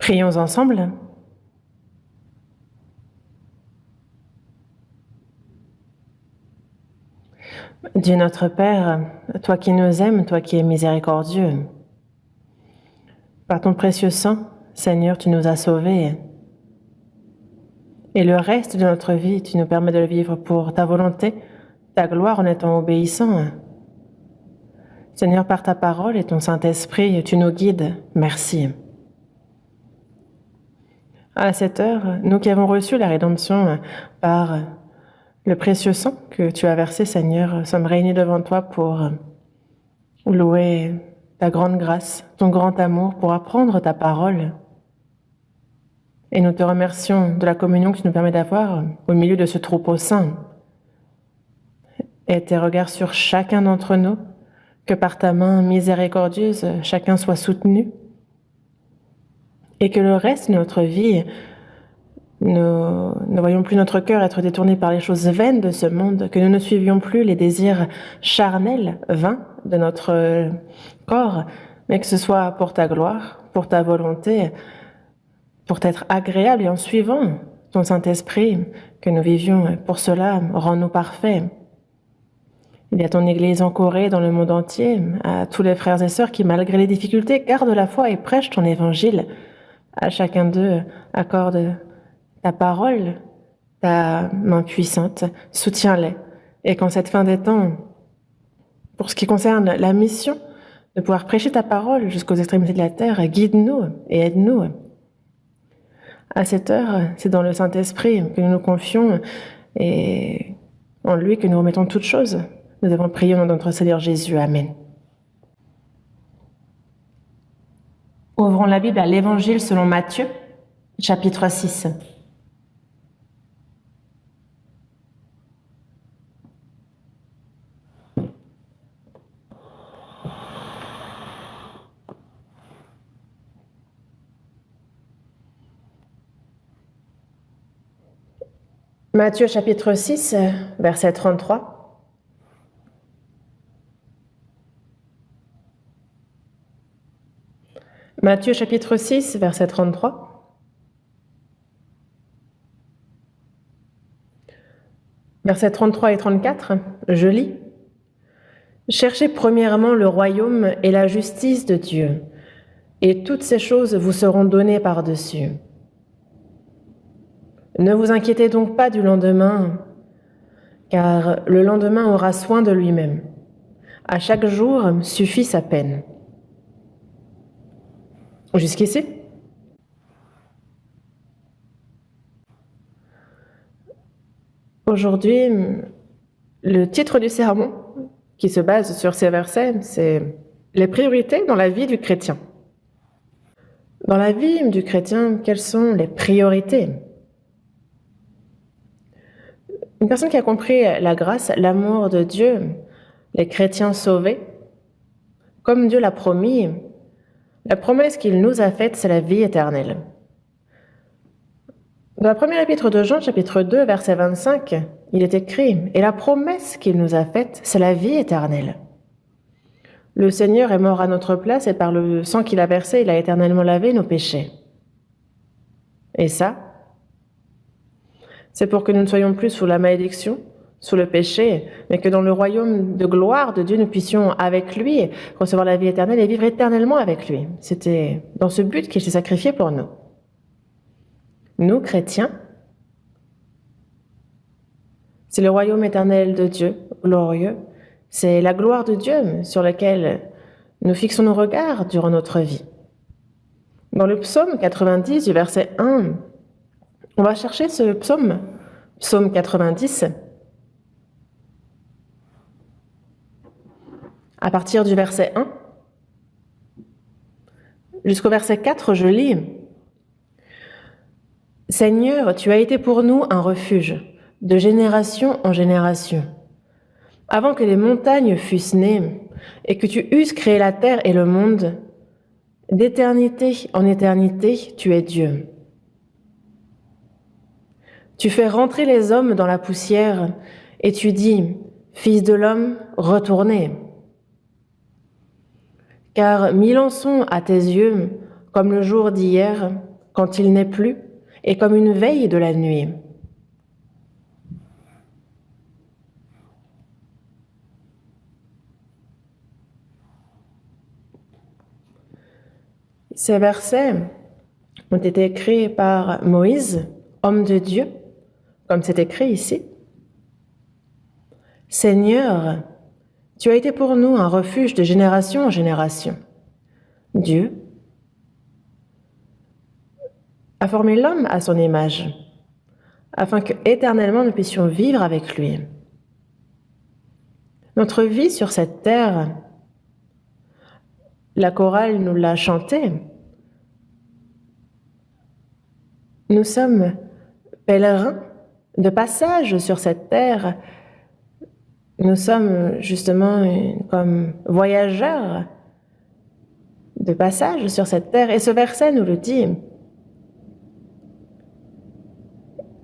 Prions ensemble. Dieu notre Père, toi qui nous aimes, toi qui es miséricordieux, par ton précieux sang, Seigneur, tu nous as sauvés. Et le reste de notre vie, tu nous permets de le vivre pour ta volonté, ta gloire en étant obéissant. Seigneur, par ta parole et ton Saint-Esprit, tu nous guides. Merci. À cette heure, nous qui avons reçu la rédemption par le précieux sang que tu as versé, Seigneur, sommes réunis devant toi pour louer ta grande grâce, ton grand amour, pour apprendre ta parole. Et nous te remercions de la communion que tu nous permets d'avoir au milieu de ce troupeau saint. Et tes regards sur chacun d'entre nous, que par ta main miséricordieuse, chacun soit soutenu. Et que le reste de notre vie, nous ne voyons plus notre cœur être détourné par les choses vaines de ce monde, que nous ne suivions plus les désirs charnels, vains de notre corps, mais que ce soit pour ta gloire, pour ta volonté, pour t'être agréable et en suivant ton Saint-Esprit, que nous vivions. Pour cela, rends-nous parfaits. Il y a ton Église en Corée, dans le monde entier, à tous les frères et sœurs qui, malgré les difficultés, gardent la foi et prêchent ton évangile. À chacun d'eux, accorde ta parole, ta main puissante, soutiens-les. Et qu'en cette fin des temps, pour ce qui concerne la mission, de pouvoir prêcher ta parole jusqu'aux extrémités de la terre, guide-nous et aide-nous. À cette heure, c'est dans le Saint-Esprit que nous nous confions et en lui que nous remettons toutes choses. Nous avons prié au nom de notre Seigneur Jésus. Amen. Ouvrons la Bible à l'Évangile selon Matthieu, chapitre 6. Matthieu chapitre 6, verset 33. Matthieu chapitre 6, verset 33. Versets 33 et 34, je lis. « Cherchez premièrement le royaume et la justice de Dieu, et toutes ces choses vous seront données par-dessus. Ne vous inquiétez donc pas du lendemain, car le lendemain aura soin de lui-même. À chaque jour suffit sa peine. » Jusqu'ici? Aujourd'hui, le titre du sermon, qui se base sur ces versets, c'est « Les priorités dans la vie du chrétien ». Dans la vie du chrétien, quelles sont les priorités? Une personne qui a compris la grâce, l'amour de Dieu, les chrétiens sauvés, comme Dieu l'a promis, la promesse qu'il nous a faite, c'est la vie éternelle. Dans le premier épître de Jean, chapitre 2, verset 25, il est écrit « Et la promesse qu'il nous a faite, c'est la vie éternelle. » Le Seigneur est mort à notre place et par le sang qu'il a versé, il a éternellement lavé nos péchés. Et ça, c'est pour que nous ne soyons plus sous la malédiction, sous le péché, mais que dans le royaume de gloire de Dieu, nous puissions avec lui recevoir la vie éternelle et vivre éternellement avec lui. C'était dans ce but qu'il s'est sacrifié pour nous. Nous, chrétiens, c'est le royaume éternel de Dieu, glorieux. C'est la gloire de Dieu sur laquelle nous fixons nos regards durant notre vie. Dans le psaume 90, du verset 1, on va chercher ce psaume, psaume 90. À partir du verset 1 jusqu'au verset 4, je lis « Seigneur, tu as été pour nous un refuge, de génération en génération. Avant que les montagnes fussent nées et que tu eusses créé la terre et le monde, d'éternité en éternité, tu es Dieu. Tu fais rentrer les hommes dans la poussière et tu dis, Fils de l'homme, retournez. Car 1000 ans sont à tes yeux comme le jour d'hier quand il n'est plus, est comme une veille de la nuit. Ces versets ont été écrits par Moïse, homme de Dieu, comme c'est écrit ici. Seigneur, tu as été pour nous un refuge de génération en génération. Dieu a formé l'homme à son image, afin que éternellement nous puissions vivre avec lui. Notre vie sur cette terre, la chorale nous l'a chanté. Nous sommes pèlerins de passage sur cette terre. Nous sommes justement comme voyageurs de passage sur cette terre. Et ce verset nous le dit,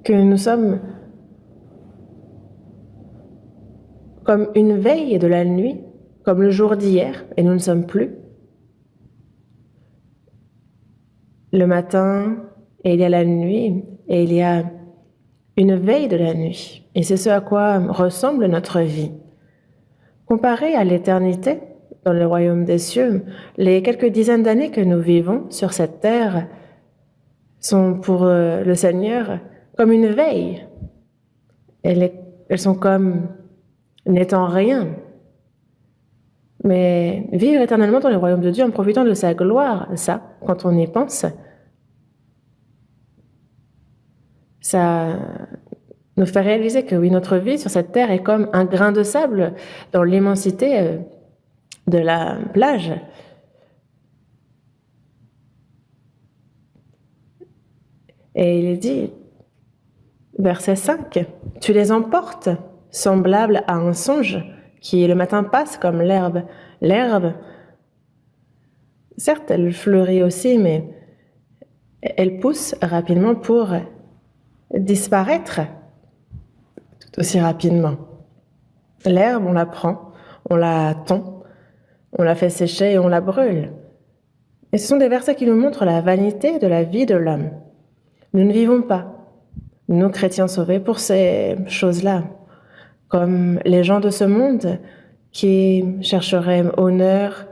que nous sommes comme une veille de la nuit, comme le jour d'hier, et nous ne sommes plus. Le matin, et il y a la nuit, et il y a une veille de la nuit. Et c'est ce à quoi ressemble notre vie. Comparé à l'éternité, dans le royaume des cieux, les quelques dizaines d'années que nous vivons sur cette terre sont pour le Seigneur comme une veille. Elles sont comme n'étant rien. Mais vivre éternellement dans le royaume de Dieu en profitant de sa gloire, ça, quand on y pense, ça nous fait réaliser que oui, notre vie sur cette terre est comme un grain de sable dans l'immensité de la plage. Et il est dit, verset 5, « Tu les emportes, semblable à un songe, qui le matin passe comme l'herbe. » L'herbe, certes, elle fleurit aussi, mais elle pousse rapidement pour disparaître tout aussi rapidement. L'herbe, on la prend, on la tond, on la fait sécher et on la brûle. Et ce sont des versets qui nous montrent la vanité de la vie de l'homme. Nous ne vivons pas, nous chrétiens sauvés, pour ces choses-là, comme les gens de ce monde qui chercheraient honneur,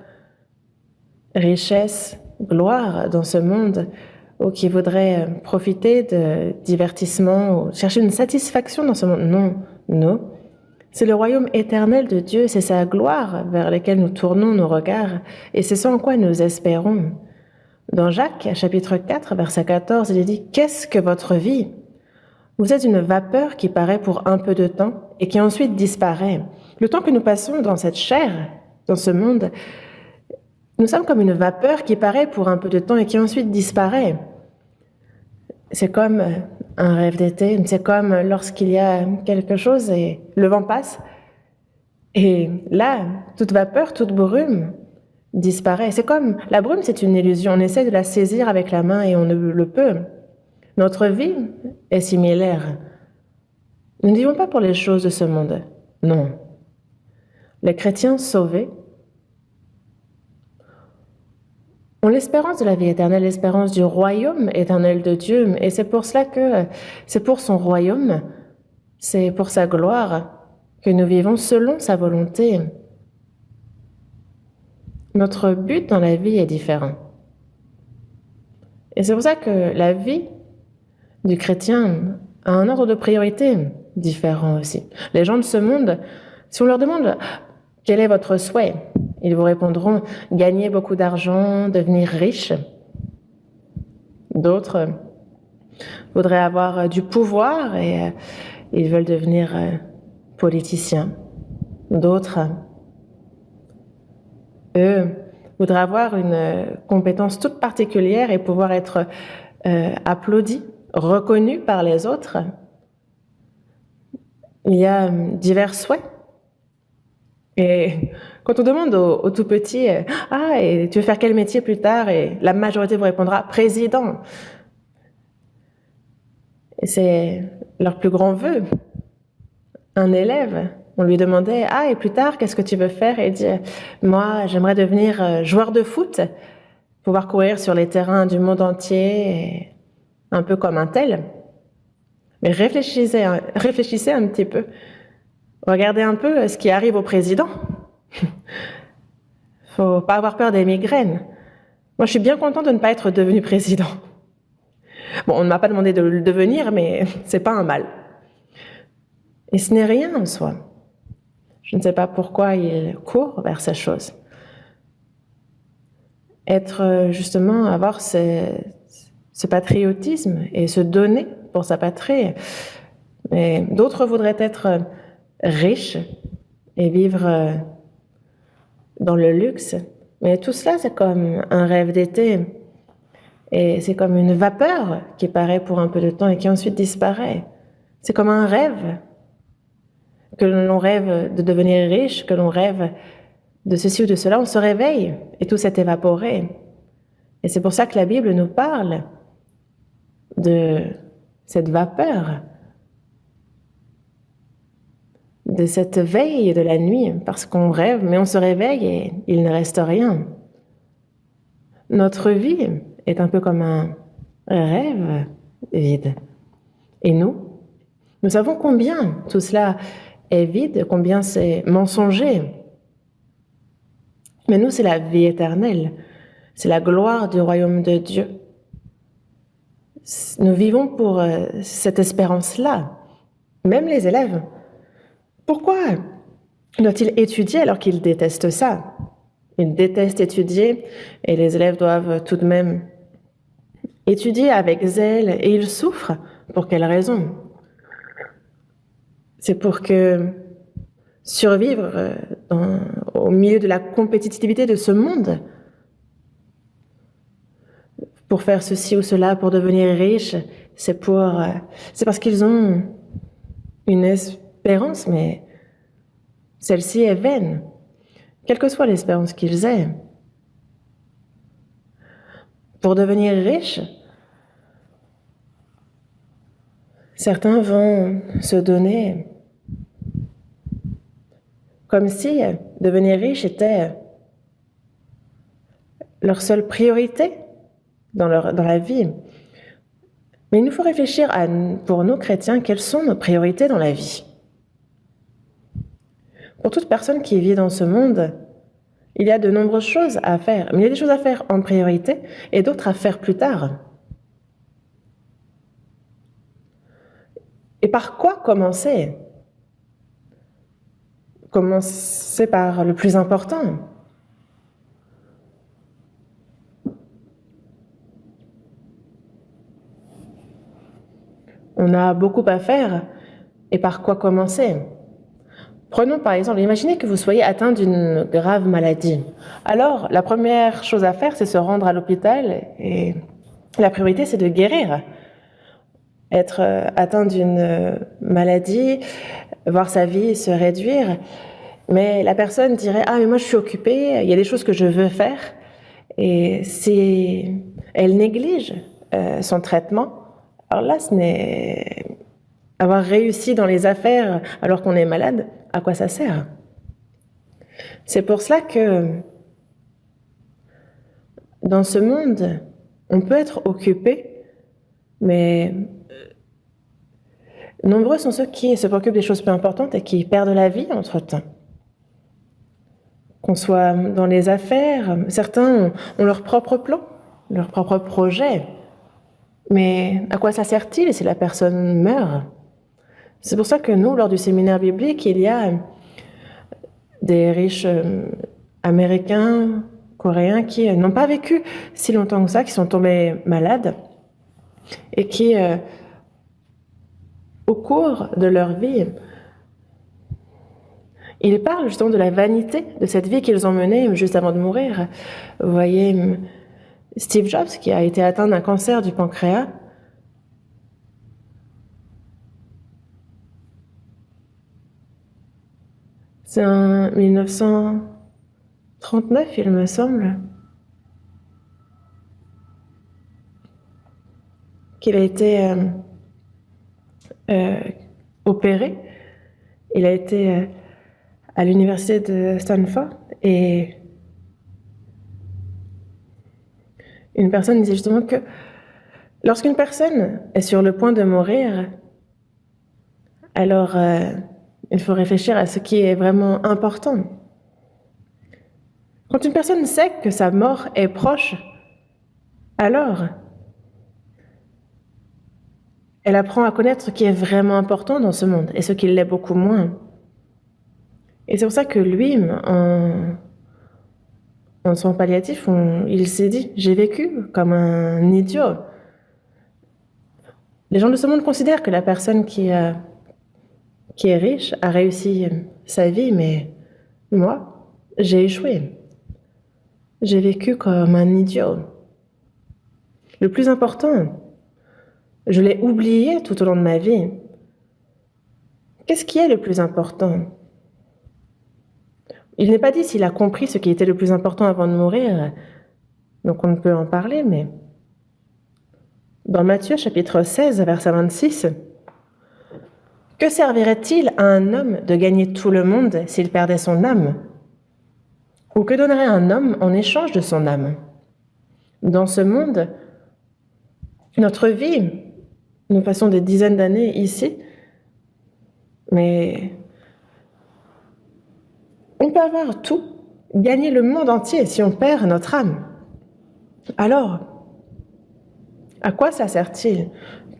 richesse, gloire dans ce monde, ou qui voudraient profiter de divertissement, ou chercher une satisfaction dans ce monde. Non, non. C'est le royaume éternel de Dieu, c'est sa gloire vers laquelle nous tournons nos regards, et c'est ce en quoi nous espérons. Dans Jacques, chapitre 4, verset 14, il est dit « Qu'est-ce que votre vie ? Vous êtes une vapeur qui paraît pour un peu de temps et qui ensuite disparaît. Le temps que nous passons dans cette chair, dans ce monde, nous sommes comme une vapeur qui paraît pour un peu de temps et qui ensuite disparaît. C'est comme un rêve d'été, c'est comme lorsqu'il y a quelque chose et le vent passe. Et là, toute vapeur, toute brume disparaît. C'est comme la brume, c'est une illusion. On essaie de la saisir avec la main et on ne le peut. Notre vie est similaire. Nous ne vivons pas pour les choses de ce monde. Non. Les chrétiens sauvés ont l'espérance de la vie éternelle, l'espérance du royaume éternel de Dieu. Et c'est pour cela que c'est pour son royaume, c'est pour sa gloire que nous vivons selon sa volonté. Notre but dans la vie est différent. Et c'est pour ça que la vie du chrétien a un ordre de priorité différent aussi. Les gens de ce monde, si on leur demande quel est votre souhait, ils vous répondront gagner beaucoup d'argent, devenir riche. D'autres voudraient avoir du pouvoir et ils veulent devenir politiciens. D'autres, eux, voudraient avoir une compétence toute particulière et pouvoir être applaudis, reconnus par les autres. Il y a divers souhaits. Et quand on demande aux tout petits « Ah, et tu veux faire quel métier plus tard ?» et la majorité vous répondra « Président ». Et c'est leur plus grand vœu. Un élève, on lui demandait « Ah, et plus tard, qu'est-ce que tu veux faire ?» Et il dit « Moi, j'aimerais devenir joueur de foot pouvoir courir sur les terrains du monde entier, un peu comme un tel. Mais réfléchissez un petit peu. Regardez un peu ce qui arrive au président. Faut pas avoir peur des migraines. Moi, je suis bien content de ne pas être devenu président. Bon, on ne m'a pas demandé de le devenir, mais c'est pas un mal. Et ce n'est rien en soi. Je ne sais pas pourquoi il court vers ces choses. Être, justement, avoir ce patriotisme et se donner pour sa patrie. Mais d'autres voudraient être riches et vivre dans le luxe. Mais tout cela, c'est comme un rêve d'été. Et c'est comme une vapeur qui paraît pour un peu de temps et qui ensuite disparaît. C'est comme un rêve. Que l'on rêve de devenir riche, que l'on rêve de ceci ou de cela, on se réveille et tout s'est évaporé. Et c'est pour ça que la Bible nous parle de cette vapeur, de cette veille de la nuit, parce qu'on rêve, mais on se réveille et il ne reste rien. Notre vie est un peu comme un rêve vide. Et nous savons combien tout cela est vide, combien c'est mensonger. Mais nous, c'est la vie éternelle. C'est la gloire du royaume de Dieu. Nous vivons pour cette espérance-là. Même les élèves. Pourquoi doit-il étudier alors qu'ils détestent ça? Ils détestent étudier et les élèves doivent tout de même étudier avec zèle et ils souffrent. Pour quelle raison? C'est pour que survivre au milieu de la compétitivité de ce monde, pour faire ceci ou cela, pour devenir riche, c'est parce qu'ils ont une espérance, mais celle-ci est vaine, quelle que soit l'espérance qu'ils aient. Pour devenir riche, certains vont se donner comme si devenir riche était leur seule priorité dans la vie. Mais il nous faut réfléchir pour nous chrétiens, quelles sont nos priorités dans la vie? Pour toute personne qui vit dans ce monde, il y a de nombreuses choses à faire. Mais il y a des choses à faire en priorité et d'autres à faire plus tard. Et par quoi commencer? Commencer par le plus important. On a beaucoup à faire. Et par quoi commencer? Prenons par exemple, imaginez que vous soyez atteint d'une grave maladie. Alors, la première chose à faire, c'est se rendre à l'hôpital et la priorité, c'est de guérir. Être atteint d'une maladie, voir sa vie se réduire. Mais la personne dirait « Ah, mais moi je suis occupée, il y a des choses que je veux faire. » Et si elle néglige son traitement, alors là, ce n'est avoir réussi dans les affaires alors qu'on est malade, à quoi ça sert? C'est pour cela que dans ce monde, on peut être occupé, mais nombreux sont ceux qui se préoccupent des choses peu importantes et qui perdent la vie entre-temps. Qu'on soit dans les affaires, certains ont leur propre plan, leur propre projet. Mais à quoi ça sert-il si la personne meurt? C'est pour ça que nous, lors du séminaire biblique, il y a des riches américains, coréens, qui n'ont pas vécu si longtemps que ça, qui sont tombés malades et qui, au cours de leur vie, ils parlent justement de la vanité de cette vie qu'ils ont menée juste avant de mourir. Vous voyez, Steve Jobs, qui a été atteint d'un cancer du pancréas, c'est en 1939, il me semble, qu'il a été opéré. Il a été à l'université de Stanford et Une personne disait justement que lorsqu'une personne est sur le point de mourir, alors il faut réfléchir à ce qui est vraiment important. Quand une personne sait que sa mort est proche, alors elle apprend à connaître ce qui est vraiment important dans ce monde et ce qui l'est beaucoup moins. Et c'est pour ça que lui, en soins palliatifs, il s'est dit « j'ai vécu comme un idiot ». Les gens de ce monde considèrent que la personne qui est riche a réussi sa vie, mais moi, j'ai échoué. J'ai vécu comme un idiot. Le plus important, je l'ai oublié tout au long de ma vie. Qu'est-ce qui est le plus important? Il n'est pas dit s'il a compris ce qui était le plus important avant de mourir, donc on ne peut en parler, mais dans Matthieu chapitre 16, verset 26, « Que servirait-il à un homme de gagner tout le monde s'il perdait son âme? Ou que donnerait un homme en échange de son âme? Dans ce monde, notre vie, nous passons des dizaines d'années ici, mais on peut avoir tout, gagner le monde entier si on perd notre âme. Alors, à quoi ça sert-il?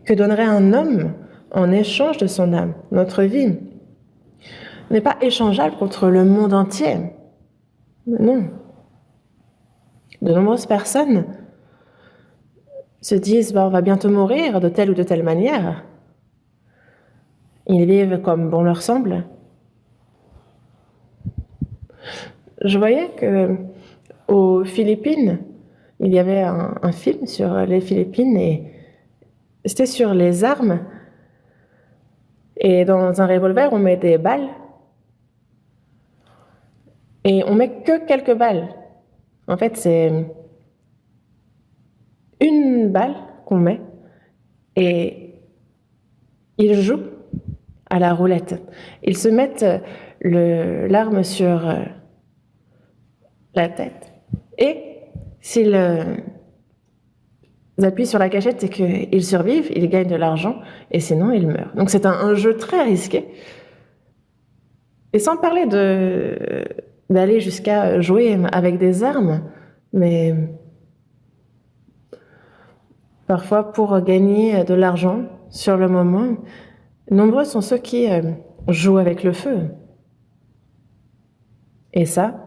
Que donnerait un homme en échange de son âme? Notre vie n'est pas échangeable contre le monde entier. Non. De nombreuses personnes se disent on va bientôt mourir de telle ou de telle manière. Ils vivent comme bon leur semble. Je voyais qu'aux Philippines, il y avait un film sur les Philippines et c'était sur les armes. Et dans un revolver, on met des balles. Et on met que quelques balles. En fait, c'est une balle qu'on met et ils jouent à la roulette. Ils se mettent l'arme sur la tête et s'ils appuient sur la gâchette et qu'ils survivent, ils gagnent de l'argent et sinon ils meurent. Donc c'est un jeu très risqué. Et sans parler d'aller jusqu'à jouer avec des armes, mais parfois pour gagner de l'argent sur le moment, nombreux sont ceux qui jouent avec le feu. Et ça,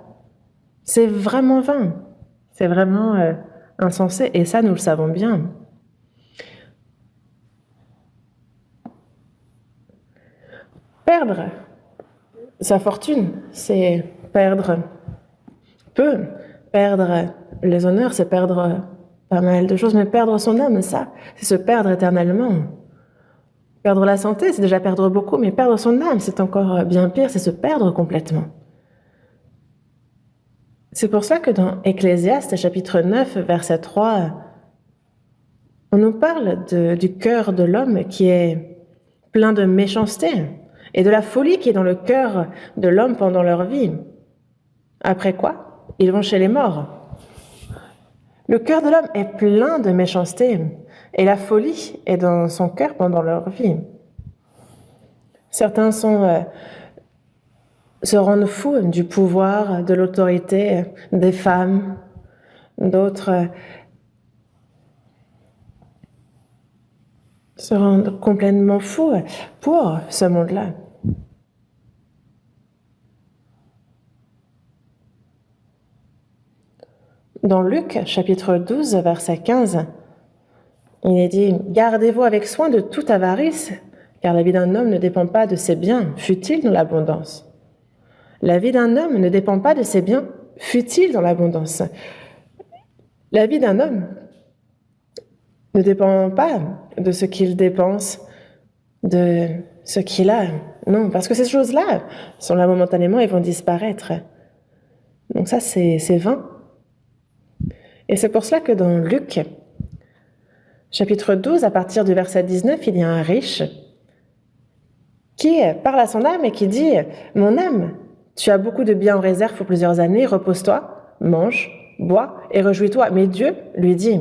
c'est vraiment vain, c'est vraiment insensé, et ça, nous le savons bien. Perdre sa fortune, c'est perdre peu. Perdre les honneurs, c'est perdre pas mal de choses, mais perdre son âme, ça, c'est se perdre éternellement. Perdre la santé, c'est déjà perdre beaucoup, mais perdre son âme, c'est encore bien pire, c'est se perdre complètement. C'est pour ça que dans Ecclésiaste, chapitre 9, verset 3, on nous parle du cœur de l'homme qui est plein de méchanceté et de la folie qui est dans le cœur de l'homme pendant leur vie. Après quoi? Ils vont chez les morts. Le cœur de l'homme est plein de méchanceté et la folie est dans son cœur pendant leur vie. Certains se rendent fous du pouvoir, de l'autorité des femmes. D'autres se rendent complètement fous pour ce monde-là. Dans Luc, chapitre 12, verset 15, il est dit « Gardez-vous avec soin de toute avarice, car la vie d'un homme ne dépend pas de ses biens, fût-il dans l'abondance. » La vie d'un homme ne dépend pas de ses biens, fût-il dans l'abondance. La vie d'un homme ne dépend pas de ce qu'il dépense, de ce qu'il a. Non, parce que ces choses-là sont là momentanément et vont disparaître. Donc ça, c'est vain. Et c'est pour cela que dans Luc, chapitre 12, à partir du verset 19, il y a un riche qui parle à son âme et qui dit « Mon âme, tu as beaucoup de biens en réserve pour plusieurs années, repose-toi, mange, bois et réjouis-toi. Mais Dieu lui dit,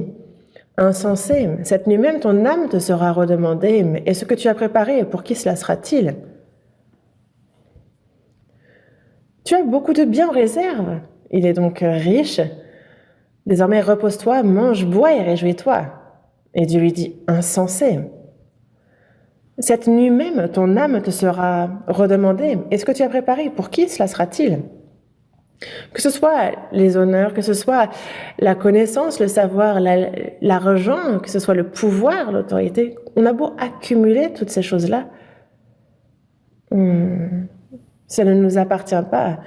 insensé, cette nuit même ton âme te sera redemandée, et ce que tu as préparé, pour qui cela sera-t-il? Tu as beaucoup de biens en réserve, il est donc riche. Désormais repose-toi, mange, bois et réjouis-toi. Et Dieu lui dit, insensé, cette nuit même ton âme te sera redemandée, et ce que tu as préparé, pour qui cela sera-t-il? Que ce soit les honneurs, que ce soit la connaissance, le savoir, l'argent, que ce soit le pouvoir, l'autorité, on a beau accumuler toutes ces choses-là, ça ne nous appartient pas.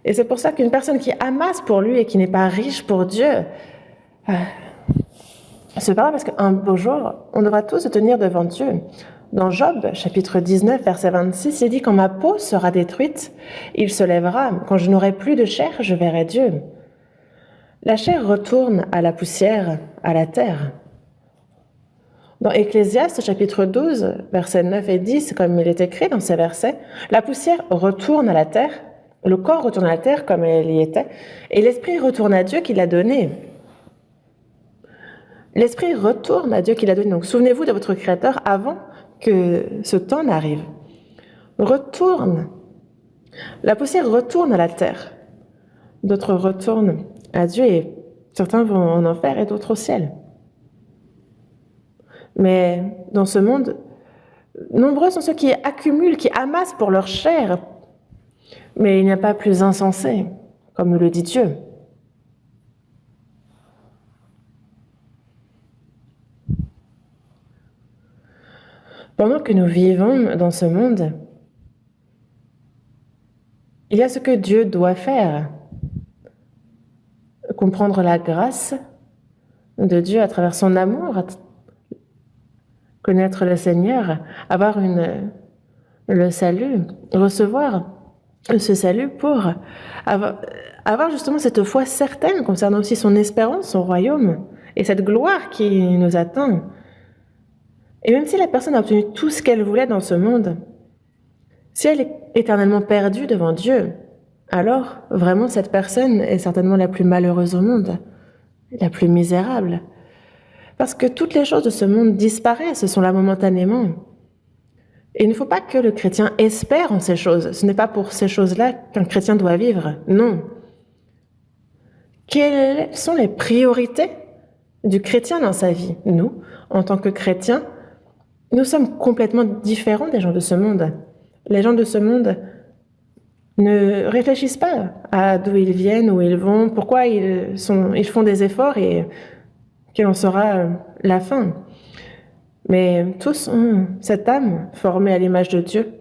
Et c'est pour ça qu'une personne qui amasse pour lui et qui n'est pas riche pour Dieu, c'est pas parce qu'un beau jour, on devra tous se tenir devant Dieu. Dans Job, chapitre 19, verset 26, il dit « Quand ma peau sera détruite, il se lèvera. Quand je n'aurai plus de chair, je verrai Dieu. » La chair retourne à la poussière, à la terre. Dans Ecclésiaste, chapitre 12, versets 9 et 10, comme il est écrit dans ces versets, « La poussière retourne à la terre, le corps retourne à la terre comme elle y était, et l'esprit retourne à Dieu qui l'a donné. » L'esprit retourne à Dieu qui l'a donné. Donc souvenez-vous de votre Créateur avant que ce temps n'arrive. Retourne. La poussière retourne à la terre. D'autres retournent à Dieu et certains vont en enfer et d'autres au ciel. Mais dans ce monde, nombreux sont ceux qui accumulent, qui amassent pour leur chair. Mais il n'y a pas plus insensé, comme nous le dit Dieu. Pendant que nous vivons dans ce monde, il y a ce que Dieu doit faire. Comprendre la grâce de Dieu à travers son amour, connaître le Seigneur, avoir le salut, recevoir ce salut pour avoir justement cette foi certaine concernant aussi son espérance, son royaume et cette gloire qui nous attend. Et même si la personne a obtenu tout ce qu'elle voulait dans ce monde, si elle est éternellement perdue devant Dieu, alors vraiment cette personne est certainement la plus malheureuse au monde, la plus misérable. Parce que toutes les choses de ce monde disparaissent, ce sont là momentanément. Et il ne faut pas que le chrétien espère en ces choses. Ce n'est pas pour ces choses-là qu'un chrétien doit vivre. Non. Quelles sont les priorités du chrétien dans sa vie? Nous, en tant que chrétiens, nous sommes complètement différents des gens de ce monde. Les gens de ce monde ne réfléchissent pas à d'où ils viennent, où ils vont, pourquoi ils font des efforts et quelle en sera la fin. Mais tous ont cette âme formée à l'image de Dieu.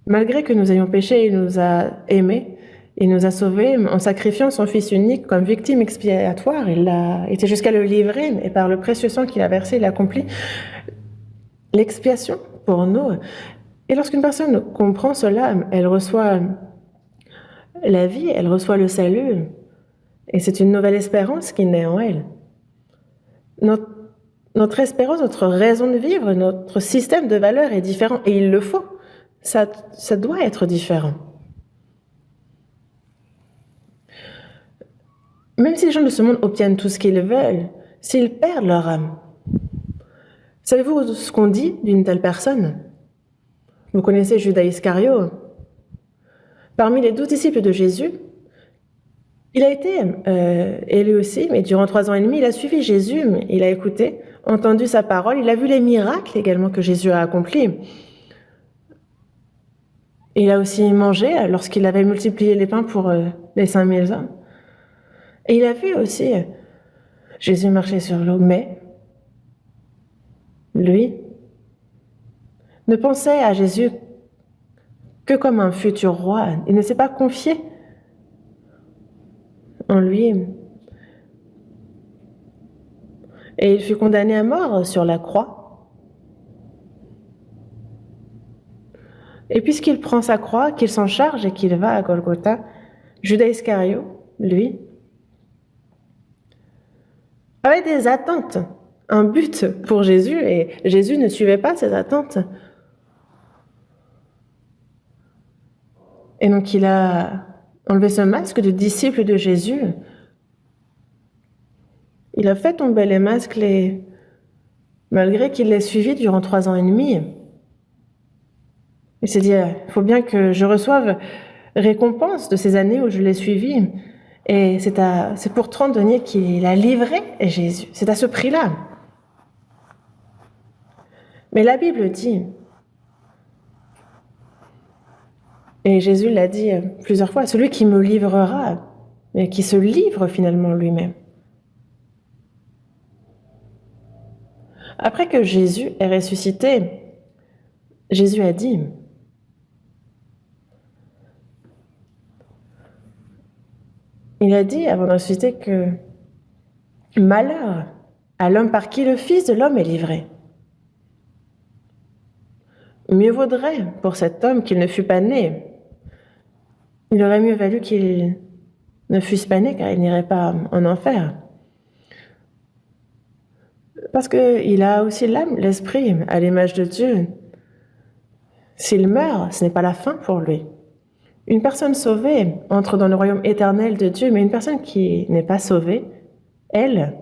Malgré que nous ayons péché, il nous a aimés, il nous a sauvés en sacrifiant son Fils unique comme victime expiatoire. Il a été jusqu'à le livrer et par le précieux sang qu'il a versé, il a accompli l'expiation pour nous. Et lorsqu'une personne comprend cela, elle reçoit la vie, elle reçoit le salut. Et c'est une nouvelle espérance qui naît en elle. Notre espérance, notre raison de vivre, notre système de valeurs est différent. Et il le faut. Ça doit être différent. Même si les gens de ce monde obtiennent tout ce qu'ils veulent, s'ils perdent leur âme, savez-vous ce qu'on dit d'une telle personne? Vous connaissez Judas Iscario. Parmi les 12 disciples de Jésus, il a été élu aussi, mais durant 3 ans et demi, il a suivi Jésus, il a écouté, entendu sa parole, il a vu les miracles également que Jésus a accomplis. Il a aussi mangé lorsqu'il avait multiplié les pains pour les 5000 hommes. Et il a vu aussi Jésus marcher sur l'eau, mais lui ne pensait à Jésus que comme un futur roi. Il ne s'est pas confié en lui. Et il fut condamné à mort sur la croix. Et puisqu'il prend sa croix, qu'il s'en charge et qu'il va à Golgotha, Judas Iscario, lui, avait des attentes, un but pour Jésus, et Jésus ne suivait pas ses attentes. Et donc il a enlevé ce masque de disciple de Jésus Il a fait tomber les masques, malgré qu'il l'ait suivi durant 3 ans et demi. Il s'est dit, il faut bien que je reçoive récompense de ces années où je l'ai suivi. Et c'est pour 30 deniers qu'il a livré Jésus. C'est à ce prix-là. Mais la Bible dit, et Jésus l'a dit plusieurs fois, celui qui me livrera, et qui se livre finalement lui-même. Après que Jésus est ressuscité, Jésus a dit, il a dit avant de ressusciter que malheur à l'homme par qui le Fils de l'homme est livré. Mieux vaudrait pour cet homme qu'il ne fût pas né. Il aurait mieux valu qu'il ne fût pas né car il n'irait pas en enfer. Parce qu'il a aussi l'âme, l'esprit, à l'image de Dieu. S'il meurt, ce n'est pas la fin pour lui. Une personne sauvée entre dans le royaume éternel de Dieu, mais une personne qui n'est pas sauvée, elle,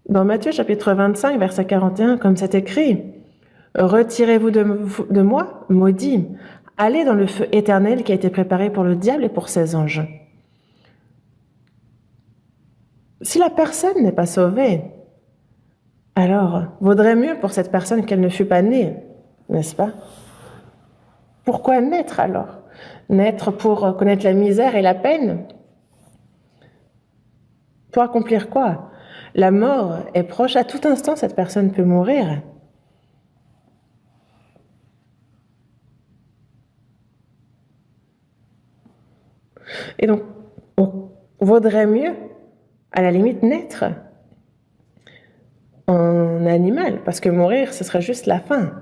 dans Matthieu chapitre 25, verset 41, comme c'est écrit, « Retirez-vous de moi, maudits, allez dans le feu éternel qui a été préparé pour le diable et pour ses anges. » Si la personne n'est pas sauvée, alors vaudrait mieux pour cette personne qu'elle ne fût pas née, n'est-ce pas? Pourquoi naître alors? Naître pour connaître la misère et la peine? Pour accomplir quoi? La mort est proche, à tout instant cette personne peut mourir. Et donc, on vaudrait mieux, à la limite, naître en animal, parce que mourir, ce serait juste la fin.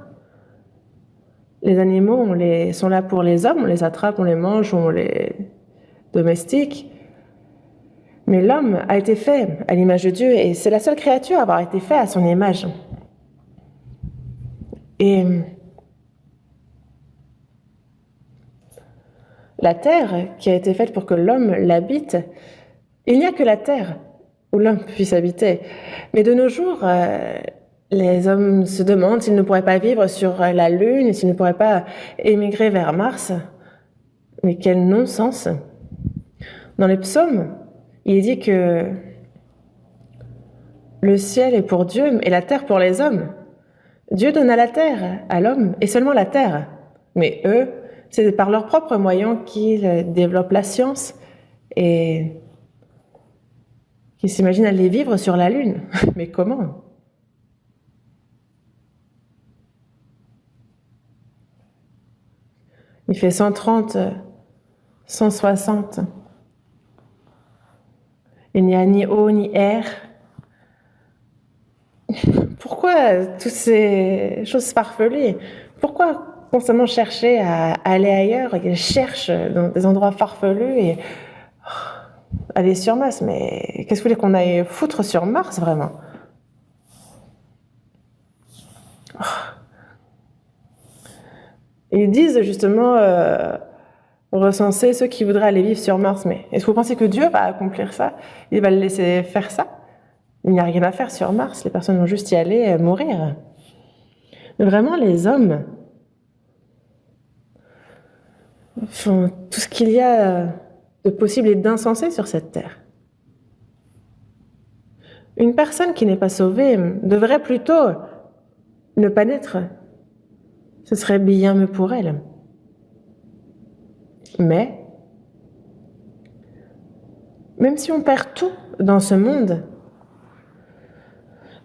Les animaux, sont là pour les hommes, on les attrape, on les mange, on les domestique. Mais l'homme a été fait à l'image de Dieu, et c'est la seule créature à avoir été faite à son image. Et la terre qui a été faite pour que l'homme l'habite, il n'y a que la terre où l'homme puisse habiter. Mais de nos jours, les hommes se demandent s'ils ne pourraient pas vivre sur la Lune, s'ils ne pourraient pas émigrer vers Mars. Mais quel non-sens! Dans les psaumes, il est dit que le ciel est pour Dieu et la terre pour les hommes. Dieu donna la terre à l'homme et seulement la terre. Mais eux, c'est par leurs propres moyens qu'ils développent la science et qu'ils s'imaginent aller vivre sur la Lune. Mais comment? Il fait 130, 160. Il n'y a ni eau ni air. Pourquoi toutes ces choses farfelues? Pourquoi constamment chercher à aller ailleurs? Ils cherchent dans des endroits farfelus et aller sur Mars. Mais qu'est-ce que vous voulez qu'on aille foutre sur Mars, vraiment? Ils disent justement recenser ceux qui voudraient aller vivre sur Mars. Mais est-ce que vous pensez que Dieu va accomplir ça? Il va le laisser faire ça? Il n'y a rien à faire sur Mars. Les personnes vont juste y aller mourir. Mais vraiment, les hommes font tout ce qu'il y a de possible et d'insensé sur cette terre. Une personne qui n'est pas sauvée devrait plutôt ne pas naître. Ce serait bien mieux pour elle. Mais, même si on perd tout dans ce monde,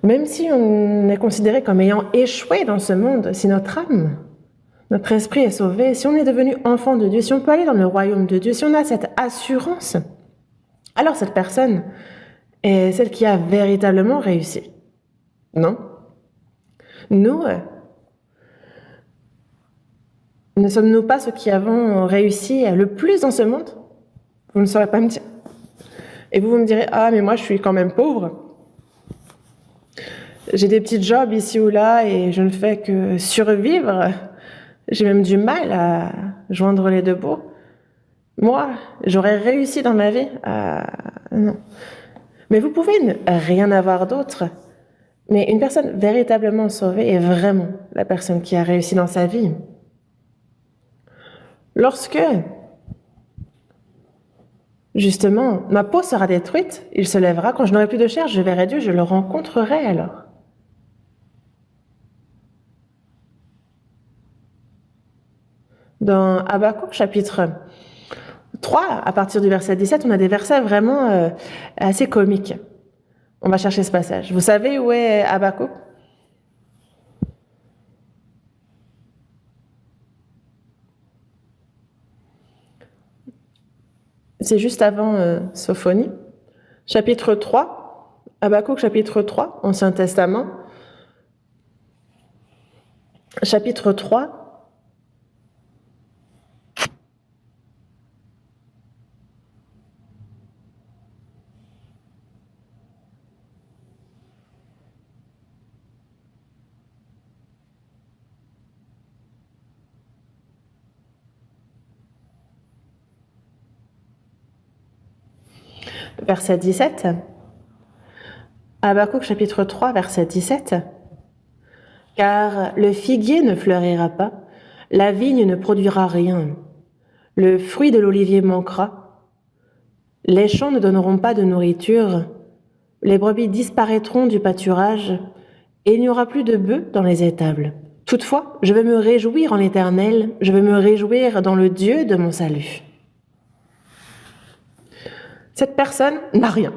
même si on est considéré comme ayant échoué dans ce monde, si notre âme, notre esprit est sauvé, si on est devenu enfant de Dieu, si on peut aller dans le royaume de Dieu, si on a cette assurance, alors cette personne est celle qui a véritablement réussi. Non? Nous, ne sommes-nous pas ceux qui avons réussi le plus dans ce monde? Vous ne saurez pas me dire. Et vous me direz, ah, mais moi, je suis quand même pauvre. J'ai des petits jobs ici ou là et je ne fais que survivre. J'ai même du mal à joindre les deux bouts. Moi, j'aurais réussi dans ma vie. Non. Mais vous pouvez ne rien avoir d'autre. Mais une personne véritablement sauvée est vraiment la personne qui a réussi dans sa vie. Lorsque, justement, ma peau sera détruite, il se lèvera. Quand je n'aurai plus de chair, je verrai Dieu, je le rencontrerai alors. Dans Habakkuk, chapitre 3, à partir du verset 17, on a des versets vraiment assez comiques. On va chercher ce passage. Vous savez où est Habakkuk? C'est juste avant Sophonie. Chapitre 3, Habakkuk chapitre 3, Ancien Testament. Chapitre 3. Verset 17. Habakkuk chapitre 3, verset 17. Car le figuier ne fleurira pas, la vigne ne produira rien, le fruit de l'olivier manquera, les champs ne donneront pas de nourriture, les brebis disparaîtront du pâturage, et il n'y aura plus de bœufs dans les étables. Toutefois, je vais me réjouir en l'Éternel, je vais me réjouir dans le Dieu de mon salut. Cette personne n'a rien,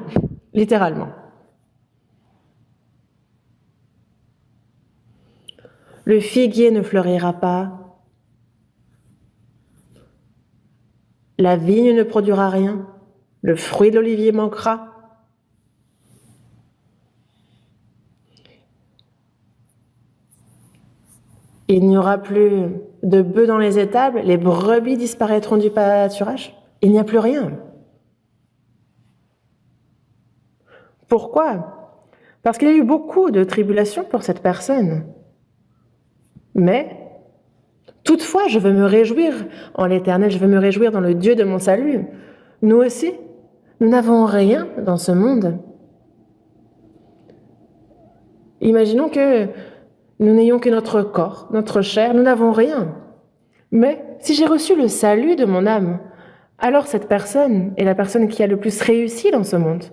littéralement. Le figuier ne fleurira pas, la vigne ne produira rien, le fruit de l'olivier manquera. Il n'y aura plus de bœufs dans les étables, les brebis disparaîtront du pâturage. Il n'y a plus rien. Pourquoi? Parce qu'il y a eu beaucoup de tribulations pour cette personne. Mais, toutefois, je veux me réjouir en l'Éternel, je veux me réjouir dans le Dieu de mon salut. Nous aussi, nous n'avons rien dans ce monde. Imaginons que nous n'ayons que notre corps, notre chair, nous n'avons rien. Mais si j'ai reçu le salut de mon âme, alors cette personne est la personne qui a le plus réussi dans ce monde.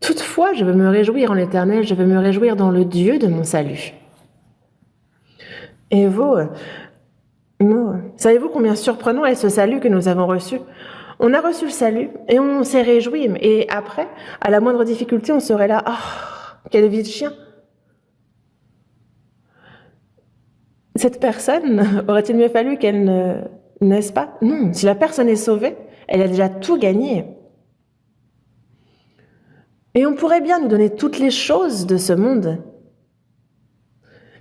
Toutefois, je veux me réjouir en l'Éternel, je veux me réjouir dans le Dieu de mon salut. Et vous, savez-vous combien surprenant est ce salut que nous avons reçu? On a reçu le salut et on s'est réjoui. Et après, à la moindre difficulté, on serait là, quelle vie de chien! Cette personne, aurait-il mieux fallu qu'elle ne naisse pas? Non, si la personne est sauvée, elle a déjà tout gagné. Et on pourrait bien nous donner toutes les choses de ce monde.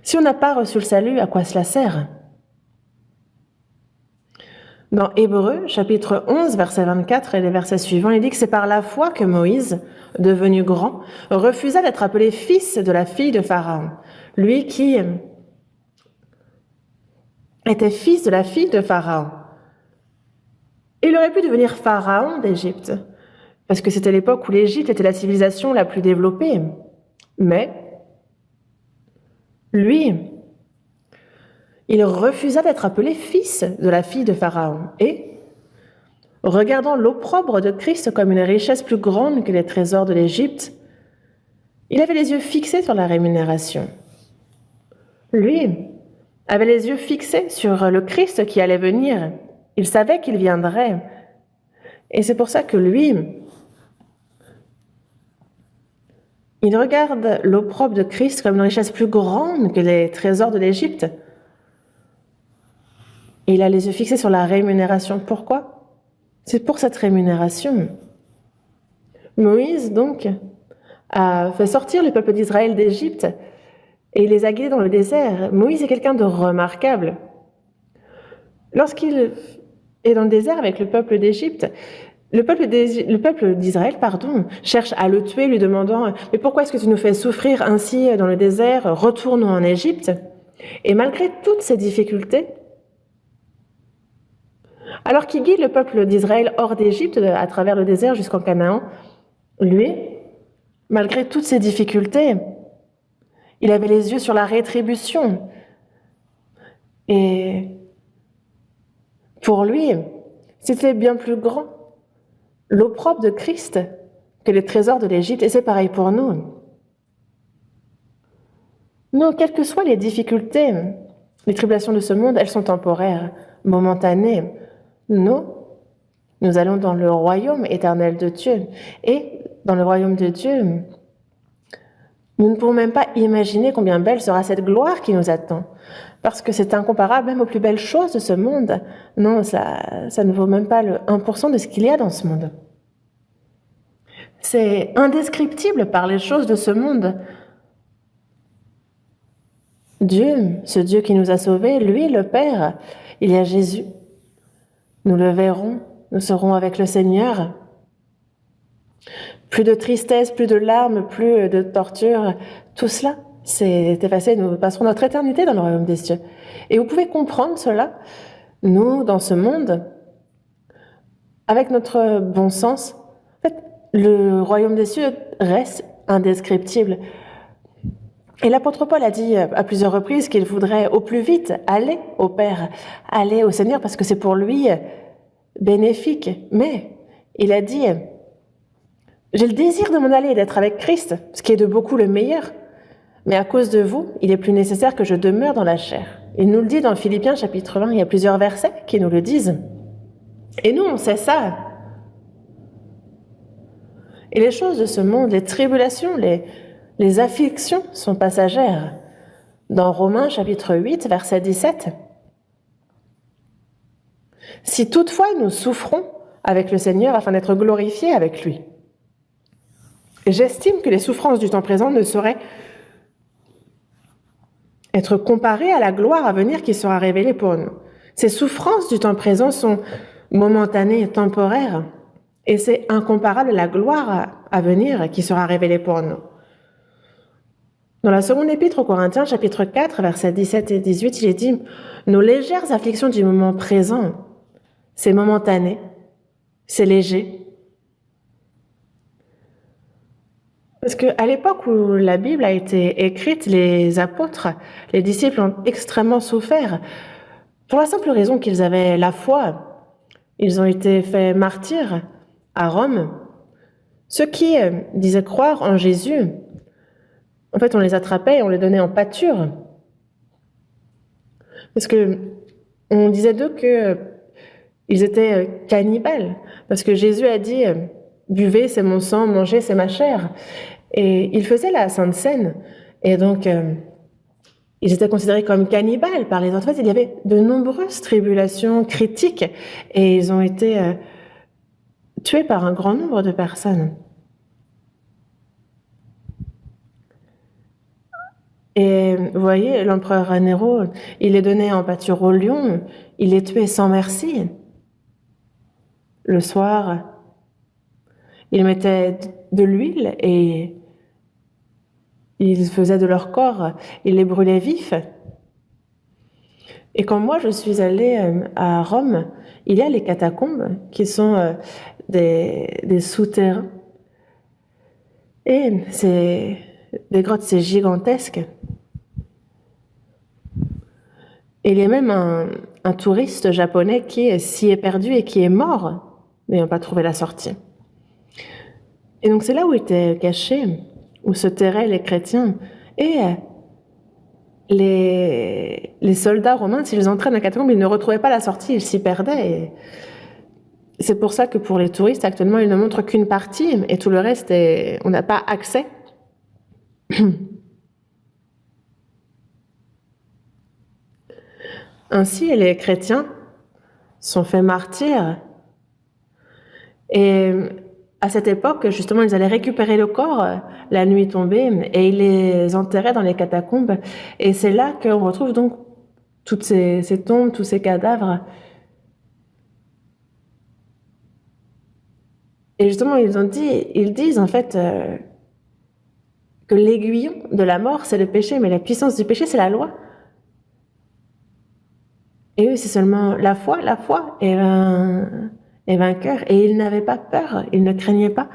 Si on n'a pas reçu le salut, à quoi cela sert? Dans Hébreux, chapitre 11, verset 24 et les versets suivants, il dit que c'est par la foi que Moïse, devenu grand, refusa d'être appelé fils de la fille de Pharaon. Lui qui était fils de la fille de Pharaon. Il aurait pu devenir pharaon d'Égypte, parce que c'était l'époque où l'Égypte était la civilisation la plus développée. Mais lui, il refusa d'être appelé fils de la fille de Pharaon. Et, regardant l'opprobre de Christ comme une richesse plus grande que les trésors de l'Égypte, il avait les yeux fixés sur la rémunération. Lui avait les yeux fixés sur le Christ qui allait venir. Il savait qu'il viendrait. Et c'est pour ça que lui, il regarde l'opprobre de Christ comme une richesse plus grande que les trésors de l'Égypte. Et il a les yeux fixés sur la rémunération. Pourquoi? C'est pour cette rémunération. Moïse, donc, a fait sortir le peuple d'Israël d'Égypte et il les a guidés dans le désert. Moïse est quelqu'un de remarquable. Lorsqu'il est dans le désert avec le peuple d'Égypte, le peuple d'Israël, cherche à le tuer, lui demandant « Mais pourquoi est-ce que tu nous fais souffrir ainsi dans le désert? Retournons en Égypte. » Et malgré toutes ces difficultés, Alors qu'il guide le peuple d'Israël hors d'Égypte, à travers le désert jusqu'en Canaan, lui, malgré toutes ces difficultés, il avait les yeux sur la rétribution. Et pour lui, c'était bien plus grand l'opprobre de Christ que les trésors de l'Égypte, et c'est pareil pour nous. Nous, quelles que soient les difficultés, les tribulations de ce monde, elles sont temporaires, momentanées. Nous allons dans le royaume éternel de Dieu. Et dans le royaume de Dieu, nous ne pouvons même pas imaginer combien belle sera cette gloire qui nous attend. Parce que c'est incomparable même aux plus belles choses de ce monde. Non, ça ne vaut même pas le 1% de ce qu'il y a dans ce monde. C'est indescriptible par les choses de ce monde. Dieu, ce Dieu qui nous a sauvés, lui, le Père, il y a Jésus. Nous le verrons, nous serons avec le Seigneur. Plus de tristesse, plus de larmes, plus de torture, tout cela, c'est effacé. Nous passerons notre éternité dans le royaume des cieux. Et vous pouvez comprendre cela, nous, dans ce monde, avec notre bon sens. En fait, le royaume des cieux reste indescriptible. Et l'apôtre Paul a dit à plusieurs reprises qu'il voudrait au plus vite aller au Père, aller au Seigneur, parce que c'est pour lui bénéfique. Mais il a dit, j'ai le désir de m'en aller et d'être avec Christ, ce qui est de beaucoup le meilleur. Mais à cause de vous, il est plus nécessaire que je demeure dans la chair. Il nous le dit dans Philippiens chapitre 1, il y a plusieurs versets qui nous le disent. Et nous, on sait ça. Et les choses de ce monde, les tribulations, les afflictions sont passagères. Dans Romains chapitre 8, verset 17, « Si toutefois nous souffrons avec le Seigneur afin d'être glorifiés avec lui, j'estime que les souffrances du temps présent ne sauraient être comparées à la gloire à venir qui sera révélée pour nous. Ces souffrances du temps présent sont momentanées et temporaires, et c'est incomparable à la gloire à venir qui sera révélée pour nous. » Dans la seconde épître aux Corinthiens, chapitre 4, versets 17 et 18, il est dit « Nos légères afflictions du moment présent, c'est momentané, c'est léger. » Parce qu'à l'époque où la Bible a été écrite, les apôtres, les disciples ont extrêmement souffert, pour la simple raison qu'ils avaient la foi. Ils ont été faits martyrs à Rome. Ceux qui disaient croire en Jésus, en fait, on les attrapait et on les donnait en pâture. Parce que on disait d'eux qu'ils étaient cannibales. Parce que Jésus a dit « Buvez, c'est mon sang, mangez, c'est ma chair ». Et ils faisaient la Sainte Seine. Et donc, ils étaient considérés comme cannibales par les autres. En fait, il y avait de nombreuses tribulations critiques. Et ils ont été tués par un grand nombre de personnes. Et vous voyez, l'empereur Néro, il est donné en pâture au lion, il est tué sans merci. Le soir, il mettait de l'huile et il faisait de leur corps, il les brûlait vifs. Et quand moi je suis allée à Rome, il y a les catacombes qui sont des souterrains. Et des grottes, c'est gigantesque. Et il y a même un touriste japonais qui s'y est perdu et qui est mort, n'ayant pas trouvé la sortie. Et donc c'est là où étaient cachés, où se terraient les chrétiens. Et les soldats romains, s'ils entraient dans la catacombe, ils ne retrouvaient pas la sortie, ils s'y perdaient. Et c'est pour ça que pour les touristes, actuellement, ils ne montrent qu'une partie, et tout le reste, on n'a pas accès. Ainsi, les chrétiens sont faits martyrs. Et à cette époque, justement, ils allaient récupérer le corps la nuit tombée et ils les enterraient dans les catacombes. Et c'est là qu'on retrouve donc toutes ces tombes, tous ces cadavres. Et justement, ils disent en fait que l'aiguillon de la mort, c'est le péché, mais la puissance du péché, c'est la loi. Et eux, c'est seulement la foi est vainqueur. Et ils n'avaient pas peur, ils ne craignaient pas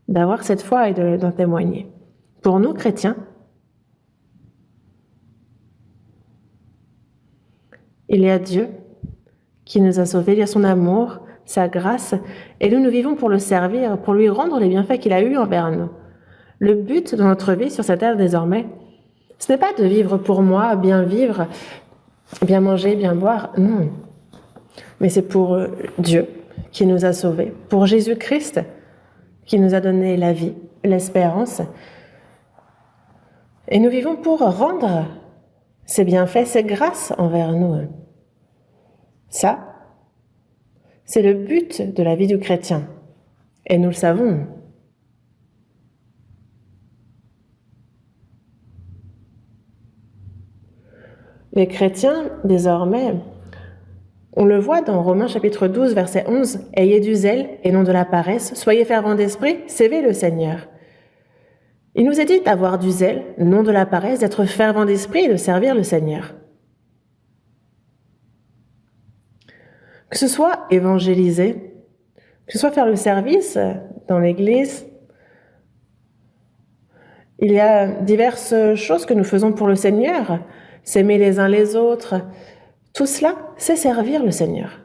d'avoir cette foi et d'en témoigner. Pour nous, chrétiens, il y a Dieu qui nous a sauvés, il y a son amour, sa grâce, et nous vivons pour le servir, pour lui rendre les bienfaits qu'il a eus envers nous. Le but de notre vie sur cette terre désormais, ce n'est pas de vivre pour moi, bien vivre, bien manger, bien boire, non. Mais c'est pour Dieu qui nous a sauvés, pour Jésus-Christ qui nous a donné la vie, l'espérance. Et nous vivons pour rendre ses bienfaits, ses grâces envers nous. Ça, c'est le but de la vie du chrétien. Et nous le savons. Les chrétiens, désormais, on le voit dans Romains chapitre 12, verset 11, « Ayez du zèle et non de la paresse, soyez fervents d'esprit, servez le Seigneur. » Il nous est dit d'avoir du zèle, non de la paresse, d'être fervents d'esprit et de servir le Seigneur. Que ce soit évangéliser, que ce soit faire le service dans l'Église, il y a diverses choses que nous faisons pour le Seigneur, s'aimer les uns les autres. Tout cela, c'est servir le Seigneur.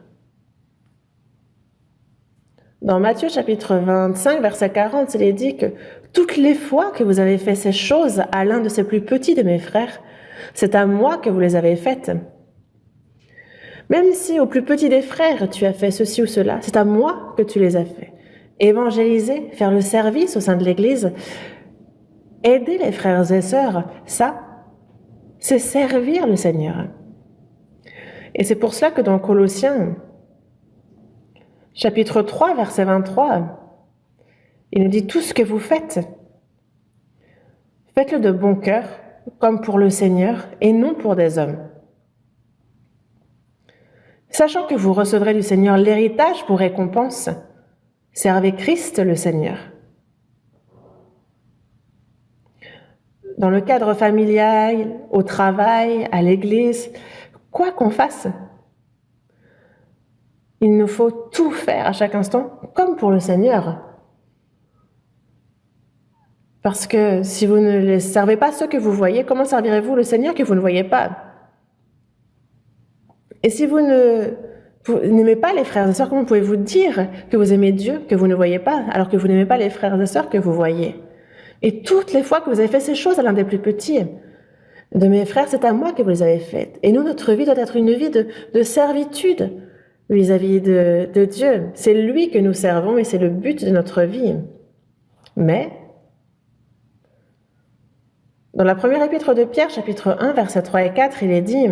Dans Matthieu chapitre 25, verset 40, il est dit que toutes les fois que vous avez fait ces choses à l'un de ces plus petits de mes frères, c'est à moi que vous les avez faites. Même si au plus petit des frères, tu as fait ceci ou cela, c'est à moi que tu les as fait. Évangéliser, faire le service au sein de l'Église, aider les frères et sœurs, ça, c'est servir le Seigneur. Et c'est pour cela que dans Colossiens, chapitre 3, verset 23, il nous dit « Tout ce que vous faites, faites-le de bon cœur, comme pour le Seigneur, et non pour des hommes. » Sachant que vous recevrez du Seigneur l'héritage pour récompense, servez Christ le Seigneur. Dans le cadre familial, au travail, à l'église, quoi qu'on fasse, il nous faut tout faire à chaque instant, comme pour le Seigneur. Parce que si vous ne servez pas ceux que vous voyez, comment servirez-vous le Seigneur que vous ne voyez pas? Et si vous n'aimez pas les frères et sœurs, comment pouvez-vous dire que vous aimez Dieu que vous ne voyez pas, alors que vous n'aimez pas les frères et sœurs que vous voyez? Et toutes les fois que vous avez fait ces choses à l'un des plus petits de mes frères, c'est à moi que vous les avez faites. Et nous, notre vie doit être une vie de servitude vis-à-vis de Dieu. C'est lui que nous servons et c'est le but de notre vie. Mais, dans la première épître de Pierre, chapitre 1, versets 3 et 4, il est dit,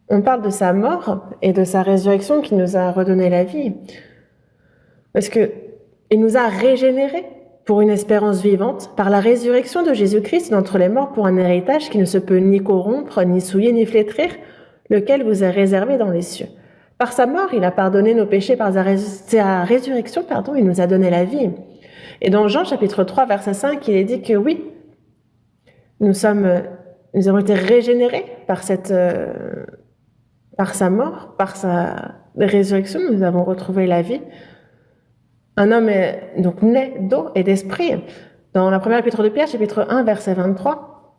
on parle de sa mort et de sa résurrection qui nous a redonné la vie. Parce qu'il nous a régénérés pour une espérance vivante, par la résurrection de Jésus-Christ d'entre les morts pour un héritage qui ne se peut ni corrompre, ni souiller, ni flétrir, lequel vous est réservé dans les cieux. Par sa mort, il a pardonné nos péchés, par sa résurrection, il nous a donné la vie. Et dans Jean chapitre 3, verset 5, il est dit que oui, nous avons été régénérés par sa mort, par sa résurrection, nous avons retrouvé la vie. Un homme est donc né d'eau et d'esprit. Dans la première épître de Pierre, chapitre 1, verset 23,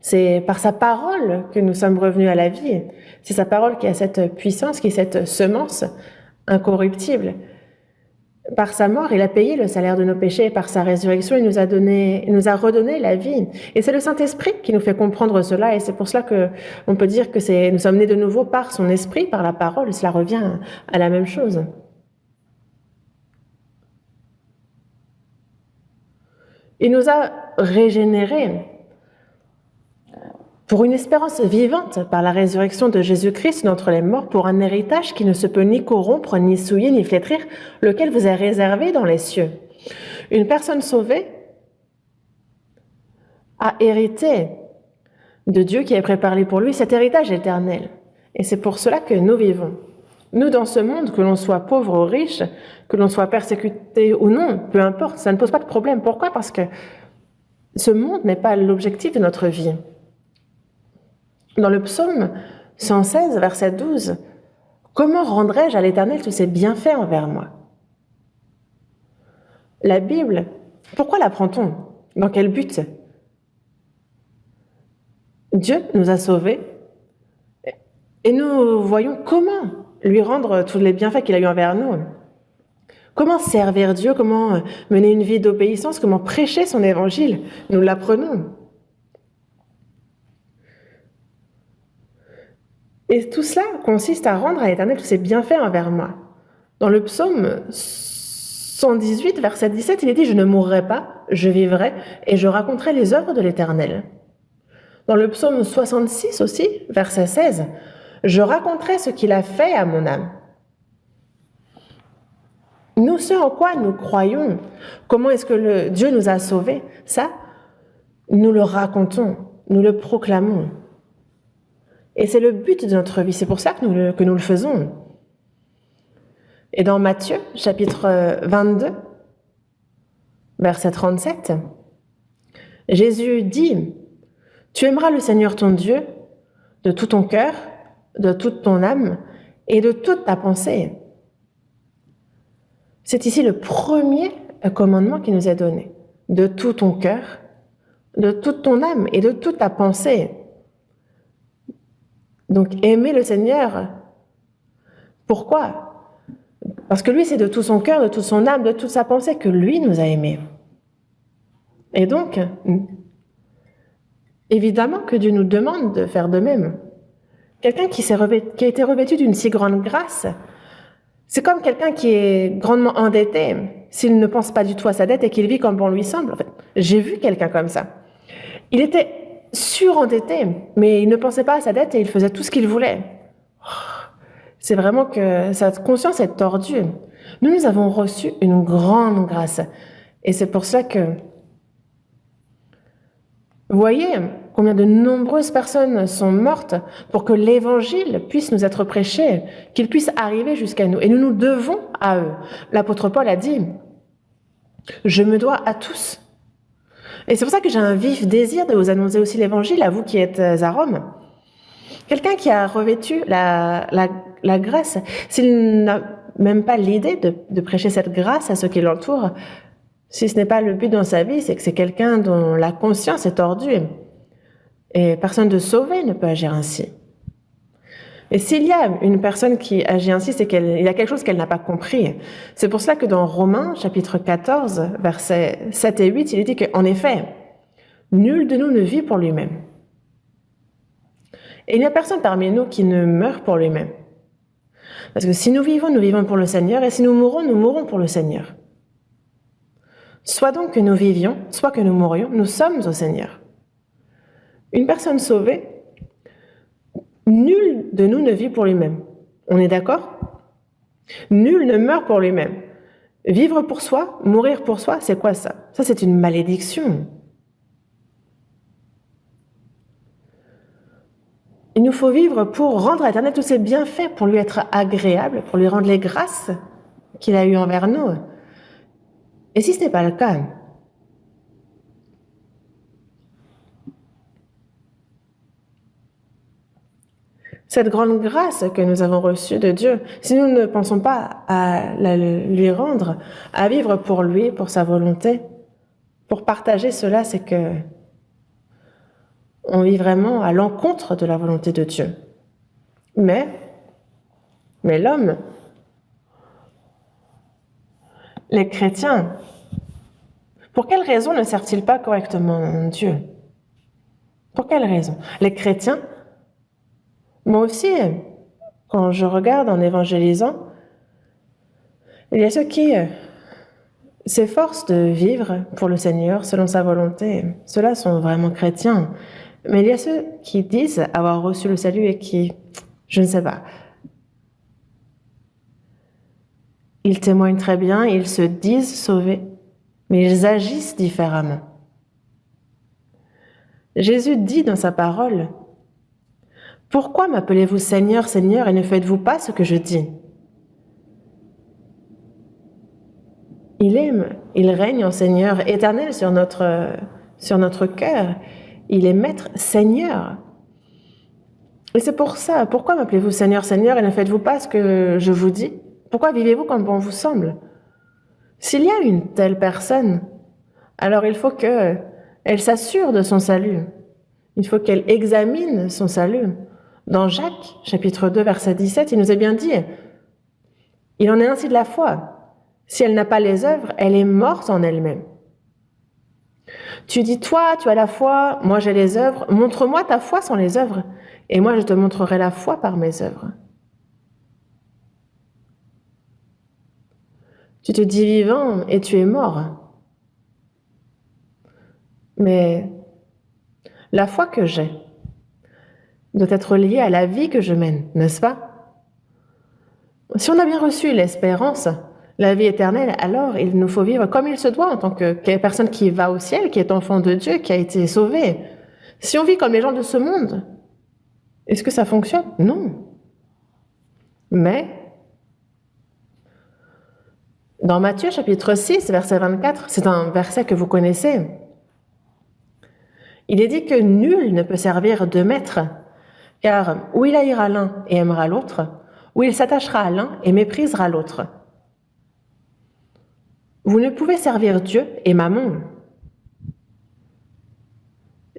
c'est par sa parole que nous sommes revenus à la vie. C'est sa parole qui a cette puissance, qui a cette semence incorruptible. Par sa mort, il a payé le salaire de nos péchés. Par sa résurrection, il nous a redonné la vie. Et c'est le Saint-Esprit qui nous fait comprendre cela. Et c'est pour cela qu'on peut dire que nous sommes nés de nouveau par son esprit, par la parole. Cela revient à la même chose. Il nous a régénérés pour une espérance vivante par la résurrection de Jésus-Christ d'entre les morts, pour un héritage qui ne se peut ni corrompre, ni souiller, ni flétrir, lequel vous est réservé dans les cieux. Une personne sauvée a hérité de Dieu qui a préparé pour lui cet héritage éternel. Et c'est pour cela que nous vivons. Nous, dans ce monde, que l'on soit pauvre ou riche, que l'on soit persécuté ou non, peu importe, ça ne pose pas de problème. Pourquoi? Parce que ce monde n'est pas l'objectif de notre vie. Dans le psaume 116, verset 12. Comment rendrai-je à l'Éternel tous ses bienfaits envers moi? La Bible, pourquoi l'apprend-on? Dans quel but? Dieu nous a sauvés et nous voyons comment lui rendre tous les bienfaits qu'il a eu envers nous. Comment servir Dieu, comment mener une vie d'obéissance, comment prêcher son évangile. Nous l'apprenons. Et tout cela consiste à rendre à l'Éternel tous ses bienfaits envers moi. Dans le psaume 118, verset 17, il est dit « Je ne mourrai pas, je vivrai et je raconterai les œuvres de l'Éternel ». Dans le psaume 66 aussi, verset 16, « Je raconterai ce qu'il a fait à mon âme ». Nous, ce en quoi nous croyons, comment est-ce que Dieu nous a sauvés, ça, nous le racontons, nous le proclamons. Et c'est le but de notre vie, c'est pour ça que nous le faisons. Et dans Matthieu, chapitre 22, verset 37, Jésus dit « Tu aimeras le Seigneur ton Dieu de tout ton cœur, de toute ton âme et de toute ta pensée. » C'est ici le premier commandement qui nous est donné. De tout ton cœur, de toute ton âme et de toute ta pensée. Donc, aimer le Seigneur. Pourquoi? Parce que lui, c'est de tout son cœur, de toute son âme, de toute sa pensée que lui nous a aimés. Et donc, évidemment que Dieu nous demande de faire de même. Quelqu'un qui a été revêtu d'une si grande grâce, c'est comme quelqu'un qui est grandement endetté, s'il ne pense pas du tout à sa dette et qu'il vit comme bon lui semble. En fait, j'ai vu quelqu'un comme ça. Il était surendetté, mais il ne pensait pas à sa dette et il faisait tout ce qu'il voulait. C'est vraiment que sa conscience est tordue. Nous avons reçu une grande grâce. Et c'est pour ça que, vous voyez combien de nombreuses personnes sont mortes pour que l'évangile puisse nous être prêché, qu'il puisse arriver jusqu'à nous. Et nous nous devons à eux. L'apôtre Paul a dit, je me dois à tous. Et c'est pour ça que j'ai un vif désir de vous annoncer aussi l'évangile, à vous qui êtes à Rome. Quelqu'un qui a revêtu la grâce, s'il n'a même pas l'idée de prêcher cette grâce à ceux qui l'entourent, si ce n'est pas le but dans sa vie, c'est que c'est quelqu'un dont la conscience est tordue. Et personne de sauvé ne peut agir ainsi. Et s'il y a une personne qui agit ainsi, c'est qu'il y a quelque chose qu'elle n'a pas compris. C'est pour cela que dans Romains, chapitre 14, versets 7 et 8, il est dit qu'en effet, nul de nous ne vit pour lui-même. Et il n'y a personne parmi nous qui ne meurt pour lui-même. Parce que si nous vivons pour le Seigneur, et si nous mourrons pour le Seigneur. Soit donc que nous vivions, soit que nous mourions, nous sommes au Seigneur. Une personne sauvée, nul de nous ne vit pour lui-même. On est d'accord? Nul ne meurt pour lui-même. Vivre pour soi, mourir pour soi, c'est quoi ça? Ça, c'est une malédiction. Il nous faut vivre pour rendre à l'Éternel tous ses bienfaits, pour lui être agréable, pour lui rendre les grâces qu'il a eues envers nous. Et si ce n'est pas le cas, cette grande grâce que nous avons reçue de Dieu, si nous ne pensons pas à lui rendre, à vivre pour lui, pour sa volonté, pour partager cela, c'est que on vit vraiment à l'encontre de la volonté de Dieu. Mais l'homme, les chrétiens, pour quelle raison ne servent-ils pas correctement Dieu? Pour quelle raison? Les chrétiens, moi aussi, quand je regarde en évangélisant, il y a ceux qui s'efforcent de vivre pour le Seigneur selon sa volonté. Ceux-là sont vraiment chrétiens. Mais il y a ceux qui disent avoir reçu le salut et qui, je ne sais pas, ils témoignent très bien, ils se disent sauvés, mais ils agissent différemment. Jésus dit dans sa parole, « Pourquoi m'appelez-vous Seigneur, Seigneur, et ne faites-vous pas ce que je dis ?» Il aime, il règne en Seigneur éternel sur notre cœur. Il est Maître, Seigneur. Et c'est pour ça, pourquoi m'appelez-vous Seigneur, Seigneur, et ne faites-vous pas ce que je vous dis? Pourquoi vivez-vous comme bon vous semble? S'il y a une telle personne, alors il faut qu'elle s'assure de son salut. Il faut qu'elle examine son salut. Dans Jacques, chapitre 2, verset 17, il nous est bien dit, il en est ainsi de la foi. Si elle n'a pas les œuvres, elle est morte en elle-même. Tu dis, toi, tu as la foi, moi j'ai les œuvres. Montre-moi ta foi sans les œuvres, et moi je te montrerai la foi par mes œuvres. Tu te dis vivant et tu es mort. Mais la foi que j'ai doit être liée à la vie que je mène, n'est-ce pas? Si on a bien reçu l'espérance, la vie éternelle, alors il nous faut vivre comme il se doit en tant que personne qui va au ciel, qui est enfant de Dieu, qui a été sauvé. Si on vit comme les gens de ce monde, est-ce que ça fonctionne? Non. Mais dans Matthieu chapitre 6, verset 24, c'est un verset que vous connaissez, il est dit que nul ne peut servir deux maîtres, car ou il haïra l'un et aimera l'autre, ou il s'attachera à l'un et méprisera l'autre. Vous ne pouvez servir Dieu et Mammon.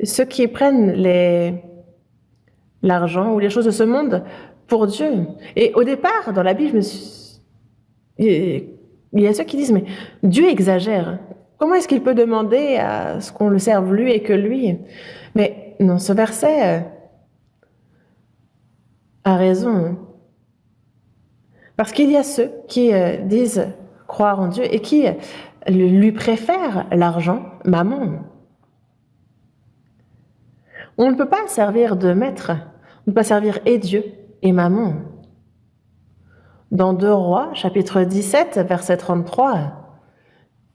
Ceux qui prennent l'argent ou les choses de ce monde pour Dieu. Et au départ, dans la Bible, il y a ceux qui disent, mais Dieu exagère. Comment est-ce qu'il peut demander à ce qu'on le serve lui et que lui? Mais non, ce verset a raison. Parce qu'il y a ceux qui disent croire en Dieu et qui lui préfèrent l'argent, Mammon. On ne peut pas servir de maître, on ne peut pas servir et Dieu et Mammon. Dans 2 Rois, chapitre 17, verset 33,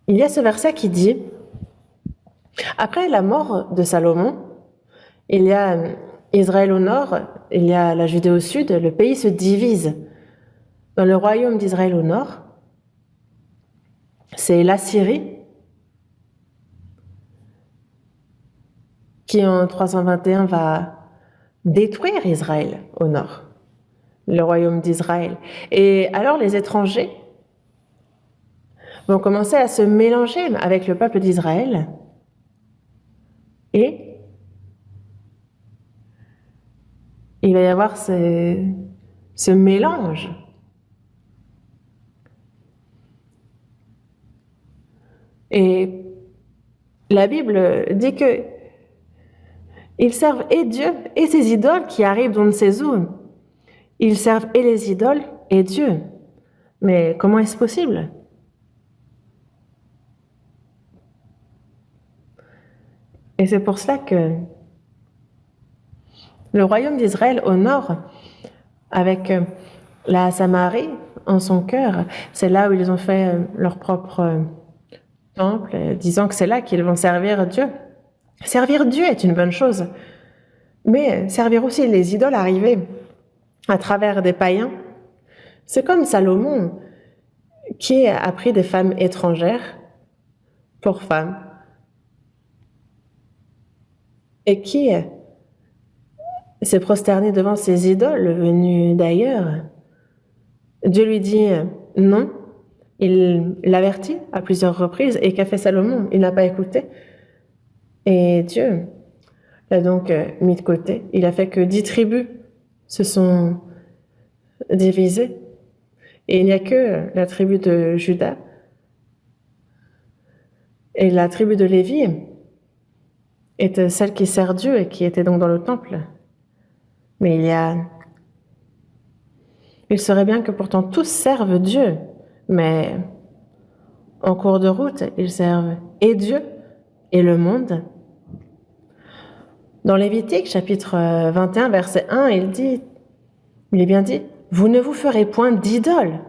il y a ce verset qui dit « Après la mort de Salomon, il y a Israël au nord, il y a la Judée au sud, le pays se divise. Dans le royaume d'Israël au nord, c'est l'Assyrie qui en 321 va détruire Israël au nord, le royaume d'Israël. Et alors les étrangers vont commencer à se mélanger avec le peuple d'Israël et il va y avoir ce mélange. Et la Bible dit que ils servent et Dieu et ses idoles qui arrivent d'on ne sait où. Ils servent et les idoles et Dieu. Mais comment est-ce possible? Et c'est pour cela que le royaume d'Israël au nord, avec la Samarie en son cœur, c'est là où ils ont fait leur propre temple, disant que c'est là qu'ils vont servir Dieu. Servir Dieu est une bonne chose, mais servir aussi les idoles arrivées à travers des païens, c'est comme Salomon qui a pris des femmes étrangères pour femmes et qui s'est prosterné devant ces idoles venues d'ailleurs. Dieu lui dit non, il l'avertit à plusieurs reprises, et qu'a fait Salomon? Il n'a pas écouté. Et Dieu l'a donc mis de côté. Il a fait que 10 tribus se sont divisées. Et il n'y a que la tribu de Juda et la tribu de Lévi est celle qui sert Dieu et qui était donc dans le temple. Mais il serait bien que pourtant tous servent Dieu, mais en cours de route, ils servent et Dieu et le monde. Dans Lévitique, chapitre 21, verset 1, il est bien dit, « Vous ne vous ferez point d'idole.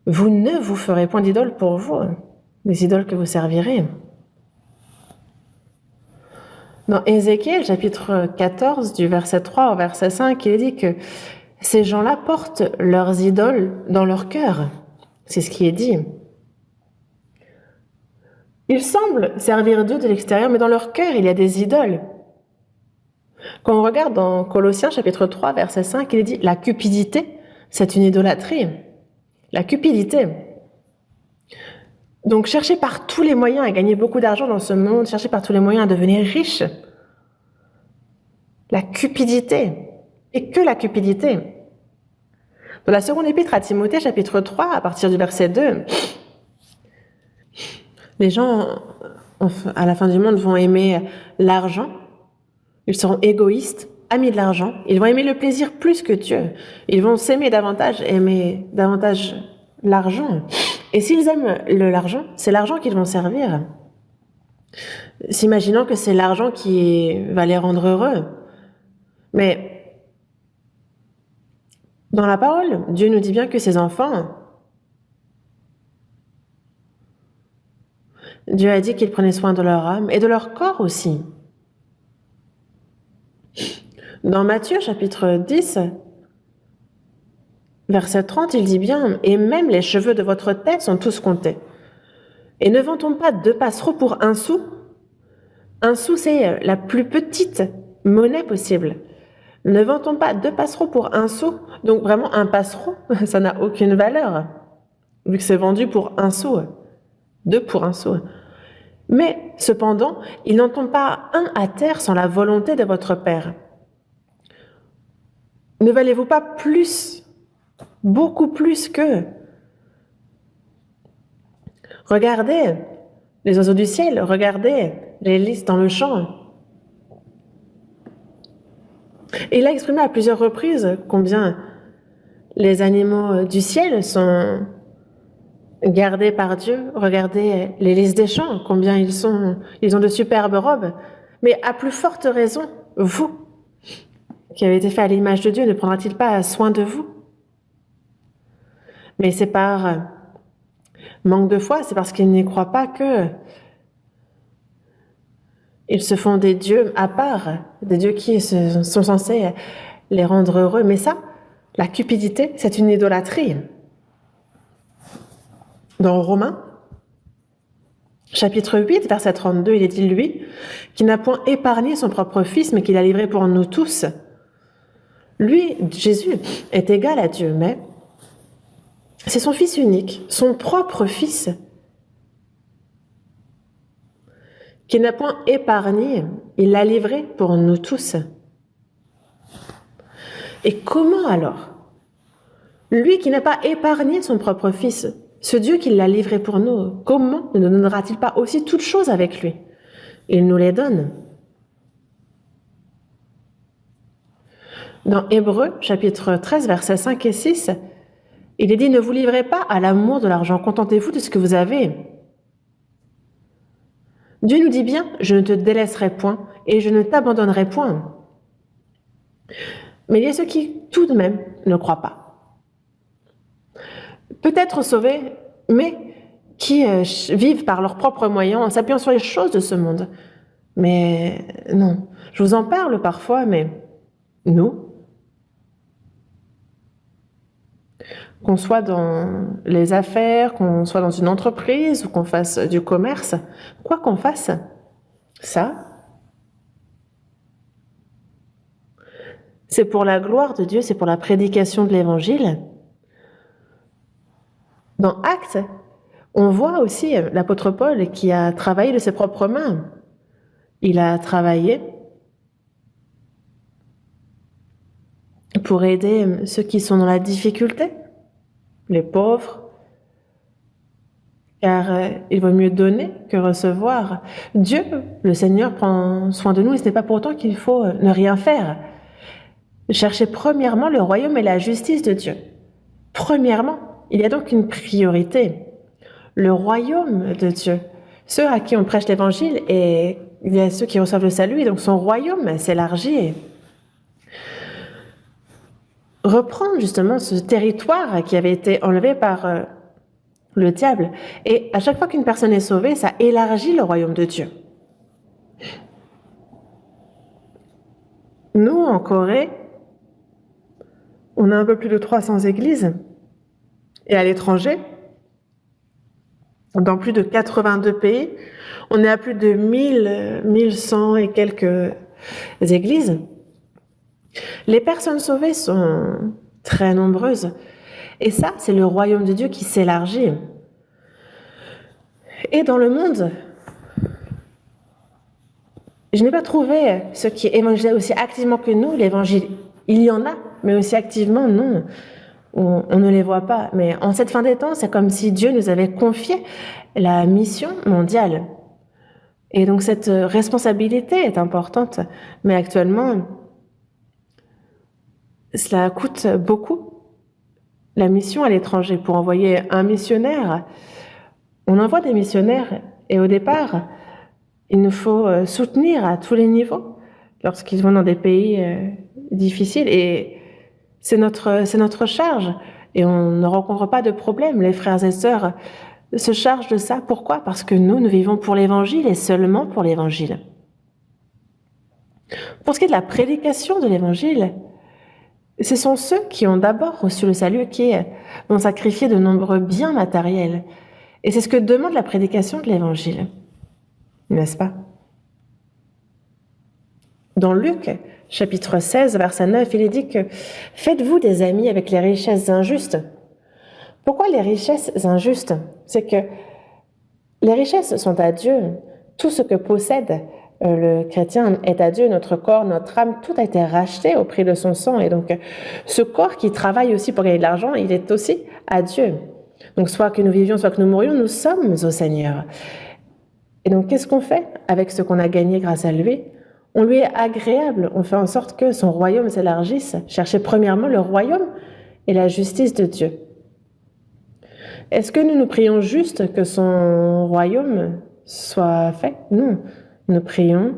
Vous ne vous ferez point d'idole pour vous, les idoles que vous servirez. » Dans Ézéchiel, chapitre 14, du verset 3 au verset 5, il est dit que ces gens-là portent leurs idoles dans leur cœur. C'est ce qui est dit. Ils semblent servir Dieu de l'extérieur, mais dans leur cœur, il y a des idoles. Quand on regarde dans Colossiens chapitre 3, verset 5, il est dit « La cupidité, c'est une idolâtrie. » La cupidité. Donc, chercher par tous les moyens à gagner beaucoup d'argent dans ce monde, chercher par tous les moyens à devenir riche. La cupidité. Et que la cupidité. Dans la seconde épître à Timothée, chapitre 3, à partir du verset 2, les gens, à la fin du monde, vont aimer l'argent. Ils seront égoïstes, amis de l'argent. Ils vont aimer le plaisir plus que Dieu. Ils vont s'aimer davantage, aimer davantage l'argent. Et s'ils aiment l'argent, c'est l'argent qu'ils vont servir. S'imaginant que c'est l'argent qui va les rendre heureux. Mais dans la parole, Dieu nous dit bien que ses enfants, Dieu a dit qu'il prenait soin de leur âme et de leur corps aussi. Dans Matthieu chapitre 10, verset 30, il dit bien « Et même les cheveux de votre tête sont tous comptés. Et ne vend-on pas 2 passereaux pour 1 sou ?» Un sou, c'est la plus petite monnaie possible. Ne vend-on pas 2 passereaux pour 1 sou? Donc vraiment, un passereau, ça n'a aucune valeur, vu que c'est vendu pour 1 sou. 2 pour 1 sou. Mais cependant, il n'en tombe pas un à terre sans la volonté de votre Père. Ne valez-vous pas plus, beaucoup plus qu'eux? Regardez les oiseaux du ciel, regardez les lys dans le champ. Et il a exprimé à plusieurs reprises combien les animaux du ciel sont gardés par Dieu. Regardez les lys des champs, combien ils ont de superbes robes. Mais à plus forte raison, vous, qui avez été fait à l'image de Dieu, ne prendra-t-il pas soin de vous? Mais c'est par manque de foi, c'est parce qu'ils n'y croient pas que ils se font des dieux à part, des dieux qui sont censés les rendre heureux. Mais ça, la cupidité, c'est une idolâtrie. Dans Romains, chapitre 8, verset 32, il est dit, lui, qui n'a point épargné son propre fils, mais qui l'a livré pour nous tous. Lui, Jésus, est égal à Dieu, mais c'est son fils unique, son propre fils, qui n'a point épargné, il l'a livré pour nous tous. Et comment alors? Lui qui n'a pas épargné son propre fils, ce Dieu qui l'a livré pour nous, comment ne nous donnera-t-il pas aussi toutes choses avec lui? Il nous les donne. Dans Hébreux, chapitre 13, versets 5 et 6, il est dit « Ne vous livrez pas à l'amour de l'argent, contentez-vous de ce que vous avez. » Dieu nous dit bien « Je ne te délaisserai point et je ne t'abandonnerai point. » Mais il y a ceux qui, tout de même, ne croient pas. Peut-être sauvés, mais qui vivent par leurs propres moyens en s'appuyant sur les choses de ce monde. Mais non, je vous en parle parfois, mais nous, qu'on soit dans les affaires, qu'on soit dans une entreprise ou qu'on fasse du commerce, quoi qu'on fasse, ça, c'est pour la gloire de Dieu, c'est pour la prédication de l'Évangile. Dans Actes, on voit aussi l'apôtre Paul qui a travaillé de ses propres mains. Il a travaillé pour aider ceux qui sont dans la difficulté, les pauvres, car il vaut mieux donner que recevoir. Dieu, le Seigneur, prend soin de nous et ce n'est pas pour autant qu'il faut ne rien faire. Cherchez premièrement le royaume et la justice de Dieu. Premièrement, il y a donc une priorité. Le royaume de Dieu. Ceux à qui on prêche l'évangile et il y a ceux qui reçoivent le salut et donc son royaume s'élargit. Reprendre justement ce territoire qui avait été enlevé par le diable. Et à chaque fois qu'une personne est sauvée, ça élargit le royaume de Dieu. Nous, en Corée, on a un peu plus de 300 églises. Et à l'étranger, dans plus de 82 pays, on est à plus de 1100 et quelques églises. Les personnes sauvées sont très nombreuses. Et ça, c'est le royaume de Dieu qui s'élargit. Et dans le monde, je n'ai pas trouvé ceux qui évangélisaient aussi activement que nous, l'évangile. Il y en a, mais aussi activement, non. On ne les voit pas. Mais en cette fin des temps, c'est comme si Dieu nous avait confié la mission mondiale. Et donc cette responsabilité est importante. Mais actuellement, cela coûte beaucoup. La mission à l'étranger, pour envoyer un missionnaire, on envoie des missionnaires et au départ, il nous faut soutenir à tous les niveaux lorsqu'ils vont dans des pays difficiles et c'est notre charge et on ne rencontre pas de problème. Les frères et sœurs se chargent de ça. Pourquoi? Parce que nous vivons pour l'évangile et seulement pour l'évangile. Pour ce qui est de la prédication de l'évangile, ce sont ceux qui ont d'abord reçu le salut qui vont sacrifier de nombreux biens matériels. Et c'est ce que demande la prédication de l'évangile. N'est-ce pas? Dans Luc, chapitre 16, verset 9, il est dit que « Faites-vous des amis avec les richesses injustes ». Pourquoi les richesses injustes? C'est que les richesses sont à Dieu. Tout ce que possède le chrétien est à Dieu. Notre corps, notre âme, tout a été racheté au prix de son sang. Et donc, ce corps qui travaille aussi pour gagner de l'argent, il est aussi à Dieu. Donc, soit que nous vivions, soit que nous mourions, nous sommes au Seigneur. Et donc, qu'est-ce qu'on fait avec ce qu'on a gagné grâce à lui? On lui est agréable. On fait en sorte que son royaume s'élargisse. Cherchez premièrement le royaume et la justice de Dieu. Est-ce que nous prions juste que son royaume soit fait? Non. Nous prions,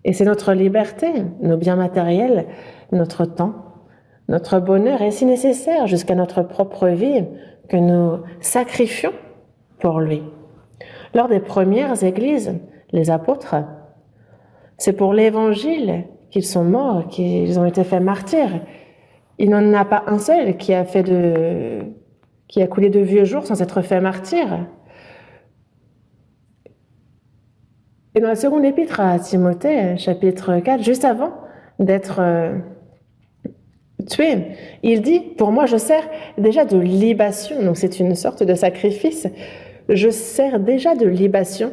et c'est notre liberté, nos biens matériels, notre temps, notre bonheur, et si nécessaire, jusqu'à notre propre vie, que nous sacrifions pour lui. Lors des premières églises, les apôtres, c'est pour l'évangile qu'ils sont morts, qu'ils ont été faits martyrs. Il n'en a pas un seul qui a coulé de vieux jours sans être fait martyr. Et dans la seconde épître à Timothée, chapitre 4, juste avant d'être tué, il dit « Pour moi, je sers déjà de libation ». Donc c'est une sorte de sacrifice. Je sers déjà de libation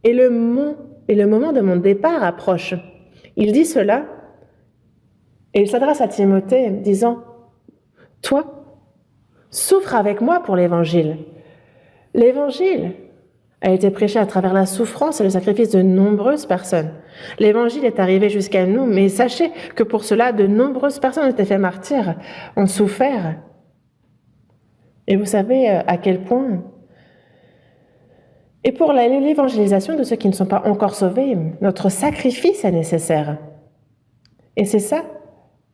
et le moment de mon départ approche. Il dit cela et il s'adresse à Timothée disant « Toi, souffre avec moi pour l'évangile ». L'évangile a été prêché à travers la souffrance et le sacrifice de nombreuses personnes. L'évangile est arrivé jusqu'à nous, mais sachez que pour cela, de nombreuses personnes ont été faites martyrs, ont souffert. Et vous savez à quel point. Et pour l'évangélisation de ceux qui ne sont pas encore sauvés, notre sacrifice est nécessaire. Et c'est ça,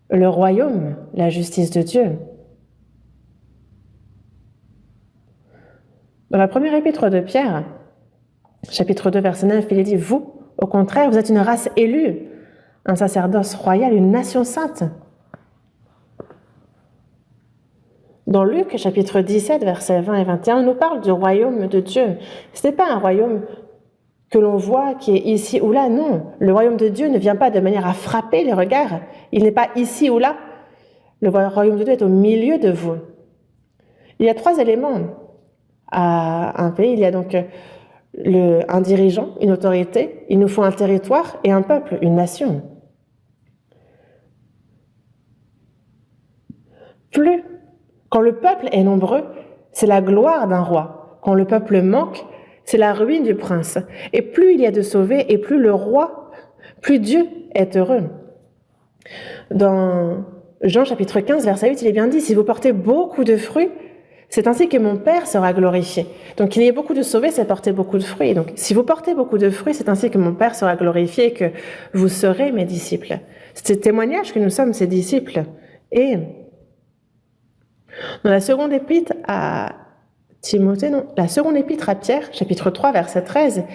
le royaume, la justice de Dieu. Dans la première épître de Pierre, chapitre 2, verset 9, il est dit « Vous, au contraire, vous êtes une race élue, un sacerdoce royal, une nation sainte. » Dans Luc, chapitre 17, versets 20 et 21, on nous parle du royaume de Dieu. Ce n'est pas un royaume que l'on voit qui est ici ou là, non. Le royaume de Dieu ne vient pas de manière à frapper les regards. Il n'est pas ici ou là. Le royaume de Dieu est au milieu de vous. Il y a 3 éléments à un pays. Il y a donc un dirigeant, une autorité, il nous faut un territoire et un peuple, une nation. Quand le peuple est nombreux, c'est la gloire d'un roi. Quand le peuple manque, c'est la ruine du prince. Et plus il y a de sauvés, et plus le roi, plus Dieu est heureux. Dans Jean chapitre 15, verset 8, il est bien dit, « Si vous portez beaucoup de fruits, c'est ainsi que mon Père sera glorifié. » Donc, qu'il y ait beaucoup de sauvés, c'est porter beaucoup de fruits. Donc, si vous portez beaucoup de fruits, c'est ainsi que mon Père sera glorifié et que vous serez mes disciples. C'est le témoignage que nous sommes ses disciples. Et dans la seconde épître à Timothée, non, la seconde épître à Pierre, chapitre 3, verset 13,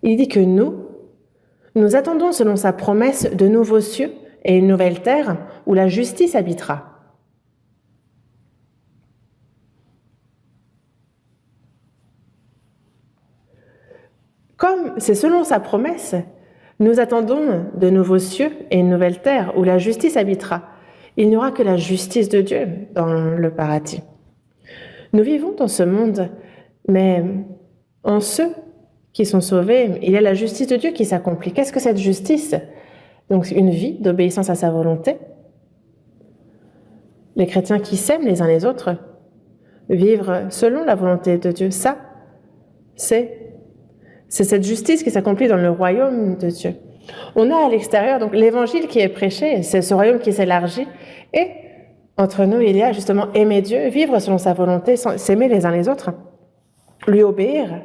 il dit que nous attendons selon sa promesse de nouveaux cieux et une nouvelle terre où la justice habitera. Comme c'est selon sa promesse, Nous attendons de nouveaux cieux et une nouvelle terre où la justice habitera. Il n'y aura que la justice de Dieu dans le paradis. Nous vivons dans ce monde, mais en ceux qui sont sauvés, il y a la justice de Dieu qui s'accomplit. Qu'est-ce que cette justice? Donc une vie d'obéissance à sa volonté. Les chrétiens qui s'aiment les uns les autres, vivre selon la volonté de Dieu, ça, c'est cette justice qui s'accomplit dans le royaume de Dieu. On a à l'extérieur donc l'évangile qui est prêché, c'est ce royaume qui s'élargit, et entre nous, il y a justement aimer Dieu, vivre selon sa volonté, s'aimer les uns les autres, lui obéir.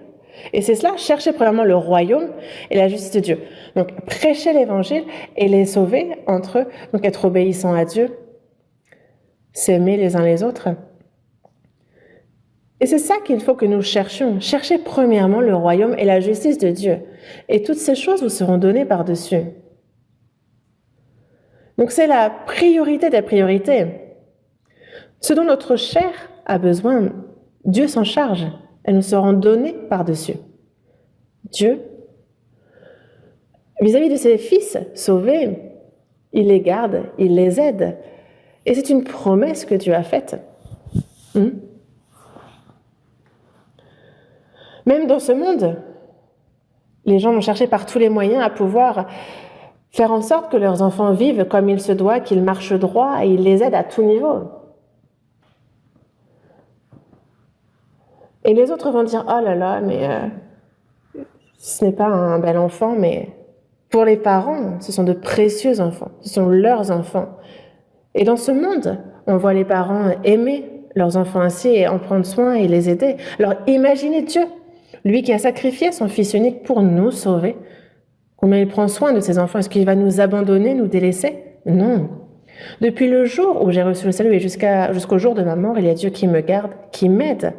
Et c'est cela, chercher premièrement le royaume et la justice de Dieu. Donc prêcher l'évangile et les sauver entre eux, donc être obéissant à Dieu, s'aimer les uns les autres. Et c'est ça qu'il faut que nous cherchions. Cherchez premièrement le royaume et la justice de Dieu. Et toutes ces choses vous seront données par-dessus. Donc c'est la priorité des priorités. Ce dont notre chair a besoin, Dieu s'en charge. Elles nous seront données par-dessus. Dieu, vis-à-vis de ses fils sauvés, il les garde, il les aide. Et c'est une promesse que Dieu a faite. Même dans ce monde, les gens vont chercher par tous les moyens à pouvoir faire en sorte que leurs enfants vivent comme il se doit, qu'ils marchent droit, et ils les aident à tout niveau. Et les autres vont dire « Oh là là, mais ce n'est pas un bel enfant, mais pour les parents, ce sont de précieux enfants, ce sont leurs enfants. » Et dans ce monde, on voit les parents aimer leurs enfants ainsi et en prendre soin et les aider. Alors imaginez Dieu, lui qui a sacrifié son Fils unique pour nous sauver. Combien il prend soin de ses enfants? Est-ce qu'il va nous abandonner, nous délaisser? Non. Depuis le jour où j'ai reçu le salut et jusqu'au jour de ma mort, il y a Dieu qui me garde, qui m'aide.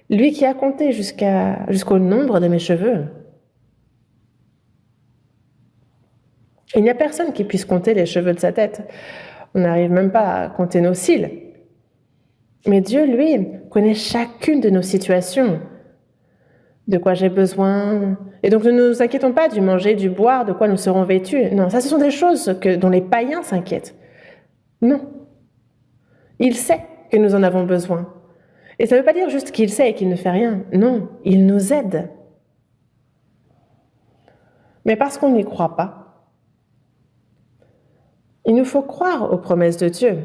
Lui qui a compté jusqu'au nombre de mes cheveux. Il n'y a personne qui puisse compter les cheveux de sa tête. On n'arrive même pas à compter nos cils. Mais Dieu, lui, connaît chacune de nos situations. De quoi j'ai besoin. Et donc ne nous inquiétons pas du manger, du boire, de quoi nous serons vêtus. Non, ça ce sont des choses dont les païens s'inquiètent. Non. Il sait que nous en avons besoin. Et ça ne veut pas dire juste qu'il sait et qu'il ne fait rien. Non, il nous aide. Mais parce qu'on n'y croit pas, il nous faut croire aux promesses de Dieu.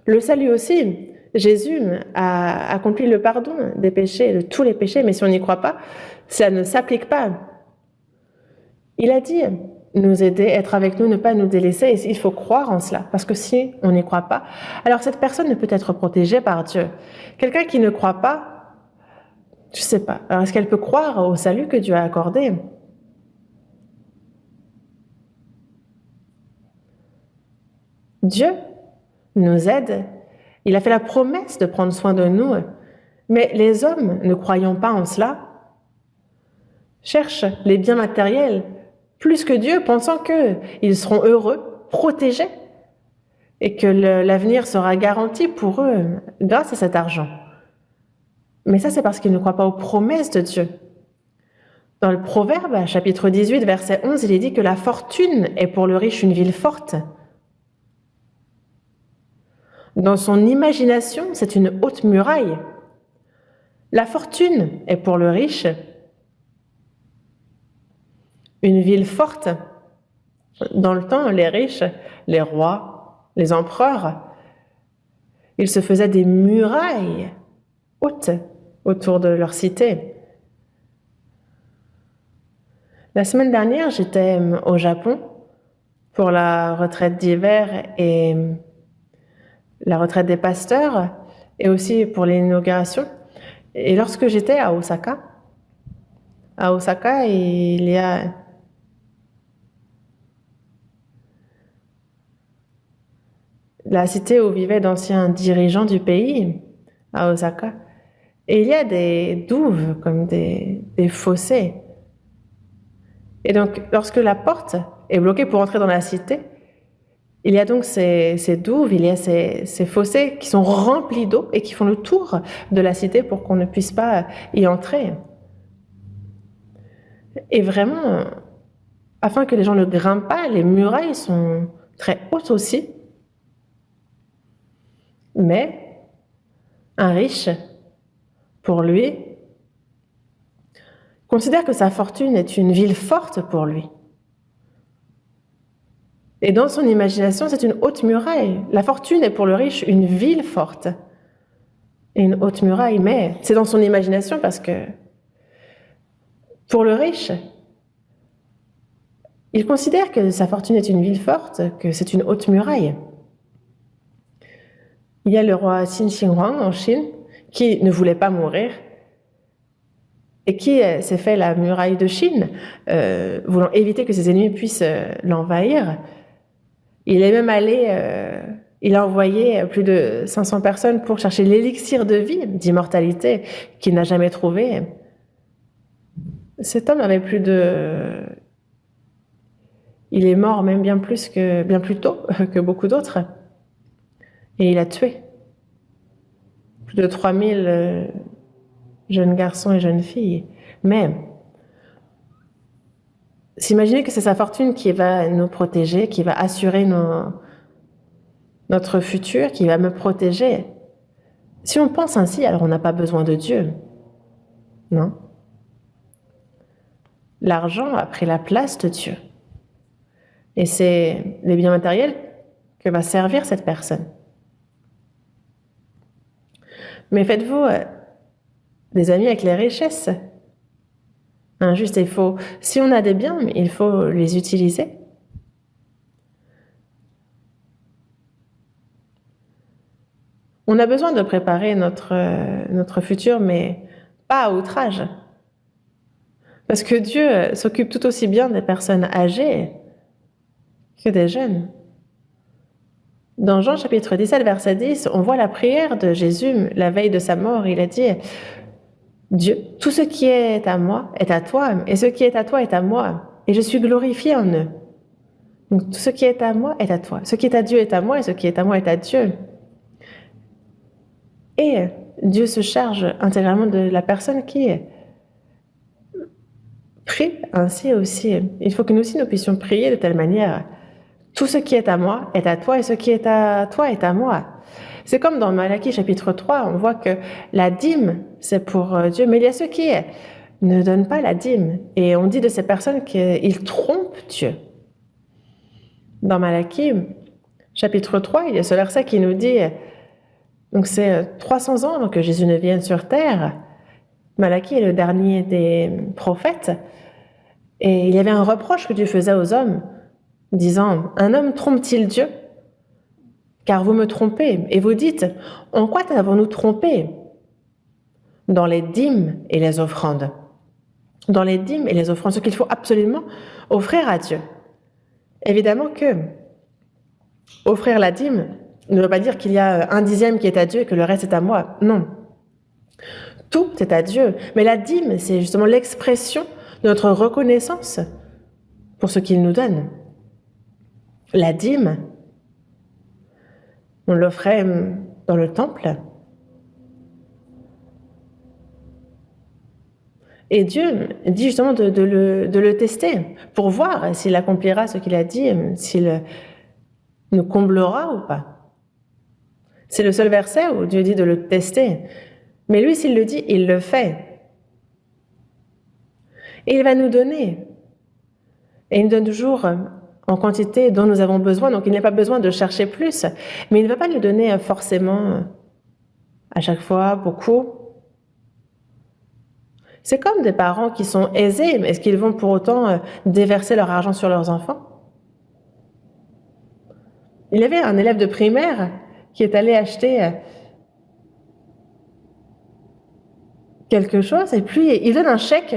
Le salut aussi, Jésus a accompli le pardon des péchés, de tous les péchés, mais si on n'y croit pas, ça ne s'applique pas. Il a dit nous aider, être avec nous, ne pas nous délaisser, et il faut croire en cela, parce que si on n'y croit pas, alors cette personne ne peut être protégée par Dieu. Quelqu'un qui ne croit pas, je ne sais pas, alors est-ce qu'elle peut croire au salut que Dieu a accordé? Dieu nous aide. Il a fait la promesse de prendre soin de nous. Mais les hommes, ne croyant pas en cela, cherchent les biens matériels plus que Dieu, pensant qu'ils seront heureux, protégés, et que l'avenir sera garanti pour eux grâce à cet argent. Mais ça, c'est parce qu'ils ne croient pas aux promesses de Dieu. Dans le Proverbe, chapitre 18, verset 11, il est dit que la fortune est pour le riche une ville forte. Dans son imagination, c'est une haute muraille. La fortune est pour le riche une ville forte. Dans le temps, les riches, les rois, les empereurs, ils se faisaient des murailles hautes autour de leur cité. La semaine dernière, j'étais au Japon pour la retraite d'hiver et la retraite des pasteurs et aussi pour l'inauguration. Et lorsque j'étais à Osaka, il y a la cité où vivaient d'anciens dirigeants du pays, à Osaka. Et il y a des douves, comme des fossés. Et donc, lorsque la porte est bloquée pour entrer dans la cité, il y a donc ces douves, il y a ces fossés qui sont remplis d'eau et qui font le tour de la cité pour qu'on ne puisse pas y entrer. Et vraiment, afin que les gens ne grimpent pas. Les murailles sont très hautes aussi. Mais un riche, pour lui, considère que sa fortune est une ville forte pour lui. Et dans son imagination, c'est une haute muraille. La fortune est pour le riche une ville forte et une haute muraille, mais c'est dans son imagination parce que pour le riche, il considère que sa fortune est une ville forte, que c'est une haute muraille. Il y a le roi Qin Shi Huang en Chine qui ne voulait pas mourir et qui s'est fait la muraille de Chine, voulant éviter que ses ennemis puissent l'envahir. Il est même allé, il a envoyé plus de 500 personnes pour chercher l'élixir de vie, d'immortalité, qu'il n'a jamais trouvé. Cet homme avait il est mort même bien plus tôt que beaucoup d'autres. Et il a tué plus de 3000 jeunes garçons et jeunes filles. Mais s'imaginer que c'est sa fortune qui va nous protéger, qui va assurer notre futur, qui va me protéger. Si on pense ainsi, alors on n'a pas besoin de Dieu. Non. L'argent a pris la place de Dieu. Et c'est les biens matériels que va servir cette personne. Mais faites-vous des amis avec les richesses. Juste, si on a des biens, il faut les utiliser. On a besoin de préparer notre futur, mais pas à outrage. Parce que Dieu s'occupe tout aussi bien des personnes âgées que des jeunes. Dans Jean chapitre 17, verset 10, on voit la prière de Jésus la veille de sa mort. Il a dit « Dieu, tout ce qui est à moi est à toi, et ce qui est à toi est à moi, et je suis glorifié en eux. » Donc tout ce qui est à moi est à toi. Ce qui est à Dieu est à moi, et ce qui est à moi est à Dieu. Et Dieu se charge intégralement de la personne qui prie ainsi aussi. Il faut que nous aussi nous puissions prier de telle manière. Tout ce qui est à moi est à toi et ce qui est à toi est à moi. C'est comme dans Malachie chapitre 3, on voit que la dîme, c'est pour Dieu, mais il y a ceux qui ne donnent pas la dîme. Et on dit de ces personnes qu'ils trompent Dieu. Dans Malachie chapitre 3, il y a ce verset qui nous dit, donc c'est 300 ans avant que Jésus ne vienne sur terre. Malachie est le dernier des prophètes. Et il y avait un reproche que Dieu faisait aux hommes, disant, « Un homme trompe-t-il Dieu ? Car vous me trompez. Et vous dites, en quoi avons-nous trompé ? Dans les dîmes et les offrandes. Dans les dîmes et les offrandes, ce qu'il faut absolument offrir à Dieu. Évidemment que offrir la dîme ne veut pas dire qu'il y a 1/10 qui est à Dieu et que le reste est à moi. Non. Tout est à Dieu. Mais la dîme, c'est justement l'expression de notre reconnaissance pour ce qu'il nous donne. La dîme, on l'offrait dans le temple. Et Dieu dit justement de le tester pour voir s'il accomplira ce qu'il a dit, s'il nous comblera ou pas. C'est le seul verset où Dieu dit de le tester. Mais lui, s'il le dit, il le fait. Et il va nous donner. Et il nous donne toujours en quantité dont nous avons besoin, donc il n'y a pas besoin de chercher plus. Mais il ne va pas nous donner forcément à chaque fois beaucoup. C'est comme des parents qui sont aisés, mais est-ce qu'ils vont pour autant déverser leur argent sur leurs enfants? Il y avait un élève de primaire qui est allé acheter quelque chose et puis il donne un chèque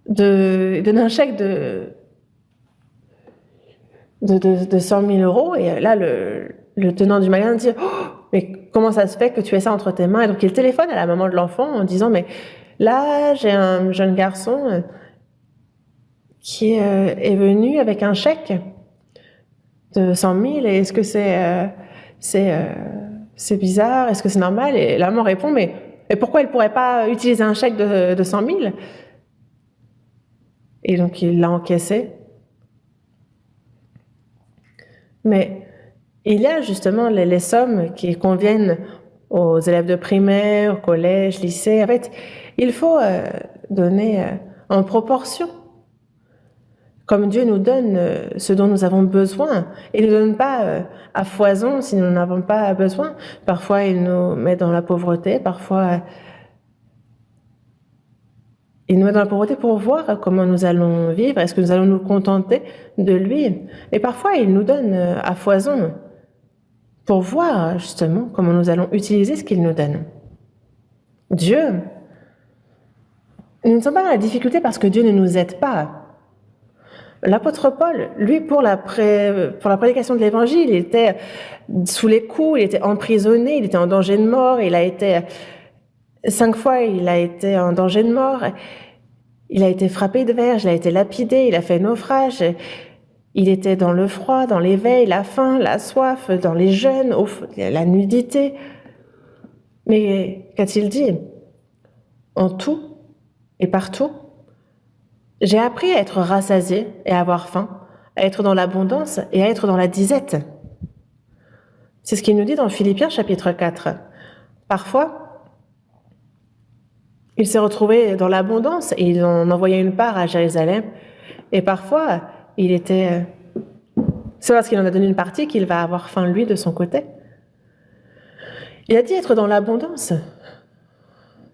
de 100 000 euros et là le tenant du magasin dit oh, mais comment ça se fait que tu aies ça entre tes mains? Et donc il téléphone à la maman de l'enfant en disant mais là j'ai un jeune garçon qui est venu avec un chèque de 100 000 et est-ce que c'est bizarre, est-ce que c'est normal? Et la maman répond mais pourquoi elle ne pourrait pas utiliser un chèque de 100 000? Et donc il l'a encaissé Mais il y a justement les sommes qui conviennent aux élèves de primaire, au collège, lycée. En fait, il faut donner en proportion. Comme Dieu nous donne ce dont nous avons besoin. Il ne nous donne pas à foison si nous n'en avons pas besoin. Parfois, il nous met dans la pauvreté. Parfois, il nous met dans la pauvreté pour voir comment nous allons vivre. Est-ce que nous allons nous contenter de lui? Et parfois, il nous donne à foison pour voir justement comment nous allons utiliser ce qu'il nous donne. Dieu, nous ne sommes pas dans la difficulté parce que Dieu ne nous aide pas. L'apôtre Paul, lui, pour la prédication de l'évangile, il était sous les coups, il était emprisonné, il était en danger de mort, 5 fois, il a été en danger de mort, il a été frappé de verge, il a été lapidé, il a fait naufrage, il était dans le froid, dans l'éveil, la faim, la soif, dans les jeûnes, la nudité. Mais qu'a-t-il dit? En tout et partout, j'ai appris à être rassasié et à avoir faim, à être dans l'abondance et à être dans la disette. C'est ce qu'il nous dit dans Philippiens chapitre 4. Parfois, il s'est retrouvé dans l'abondance et il en envoyait une part à Jérusalem. Et parfois, c'est parce qu'il en a donné une partie qu'il va avoir faim, lui, de son côté. Il a dit être dans l'abondance.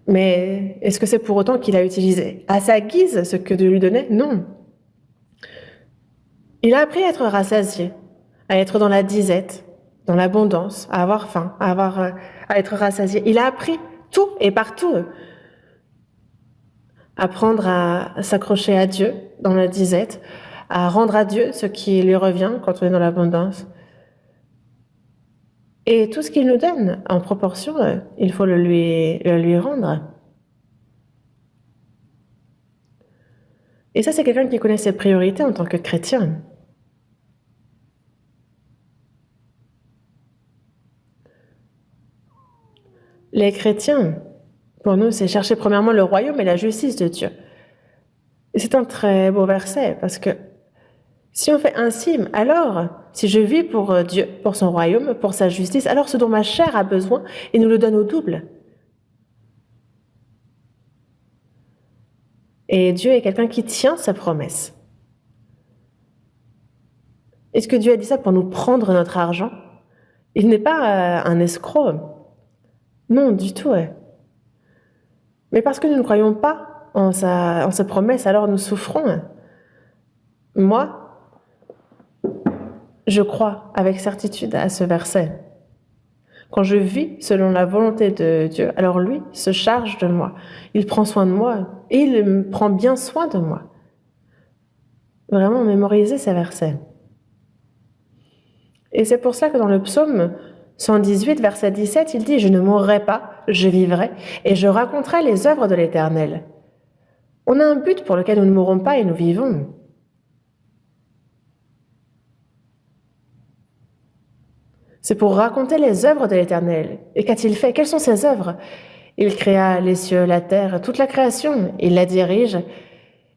Mais est-ce que c'est pour autant qu'il a utilisé à sa guise ce que Dieu lui donnait? Non. Il a appris à être rassasié, à être dans la disette, dans l'abondance, à avoir faim, à être rassasié. Il a appris tout et partout. Apprendre à s'accrocher à Dieu dans la disette, à rendre à Dieu ce qui lui revient quand on est dans l'abondance. Et tout ce qu'il nous donne, en proportion, il faut le lui rendre. Et ça, c'est quelqu'un qui connaît ses priorités en tant que chrétien. Les chrétiens, pour nous, c'est chercher premièrement le royaume et la justice de Dieu. Et c'est un très beau verset, parce que si on fait ainsi, alors, si je vis pour Dieu, pour son royaume, pour sa justice, alors ce dont ma chair a besoin, il nous le donne au double. Et Dieu est quelqu'un qui tient sa promesse. Est-ce que Dieu a dit ça pour nous prendre notre argent? Il n'est pas un escroc. Non, du tout. Mais parce que nous ne croyons pas en sa promesse, alors nous souffrons. Moi, je crois avec certitude à ce verset. Quand je vis selon la volonté de Dieu, alors lui se charge de moi. Il prend soin de moi et il prend bien soin de moi. Vraiment mémoriser ces versets. Et c'est pour ça que dans le psaume 118, verset 17, il dit « Je ne mourrai pas, je vivrai, et je raconterai les œuvres de l'Éternel. » On a un but pour lequel nous ne mourrons pas et nous vivons. C'est pour raconter les œuvres de l'Éternel. Et qu'a-t-il fait? Quelles sont ses œuvres? Il créa les cieux, la terre, toute la création. Il la dirige.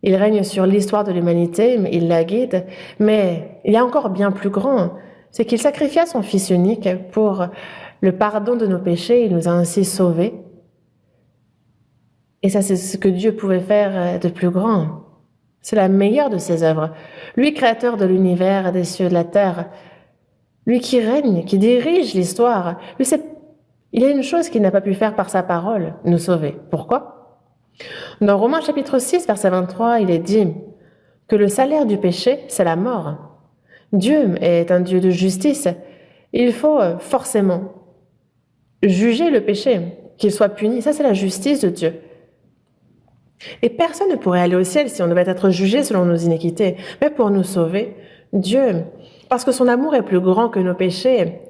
Il règne sur l'histoire de l'humanité, il la guide. Mais il y a encore bien plus grand. C'est qu'il sacrifia son Fils unique pour le pardon de nos péchés. Il nous a ainsi sauvés. Et ça, c'est ce que Dieu pouvait faire de plus grand. C'est la meilleure de ses œuvres. Lui, créateur de l'univers, des cieux, de la terre, lui qui règne, qui dirige l'histoire, il y a une chose qu'il n'a pas pu faire par sa parole, nous sauver. Pourquoi? Dans Romains chapitre 6, verset 23, il est dit que le salaire du péché, c'est la mort. Dieu est un Dieu de justice. Il faut forcément juger le péché, qu'il soit puni. Ça, c'est la justice de Dieu. Et personne ne pourrait aller au ciel si on devait être jugé selon nos iniquités. Mais pour nous sauver, Dieu, parce que son amour est plus grand que nos péchés,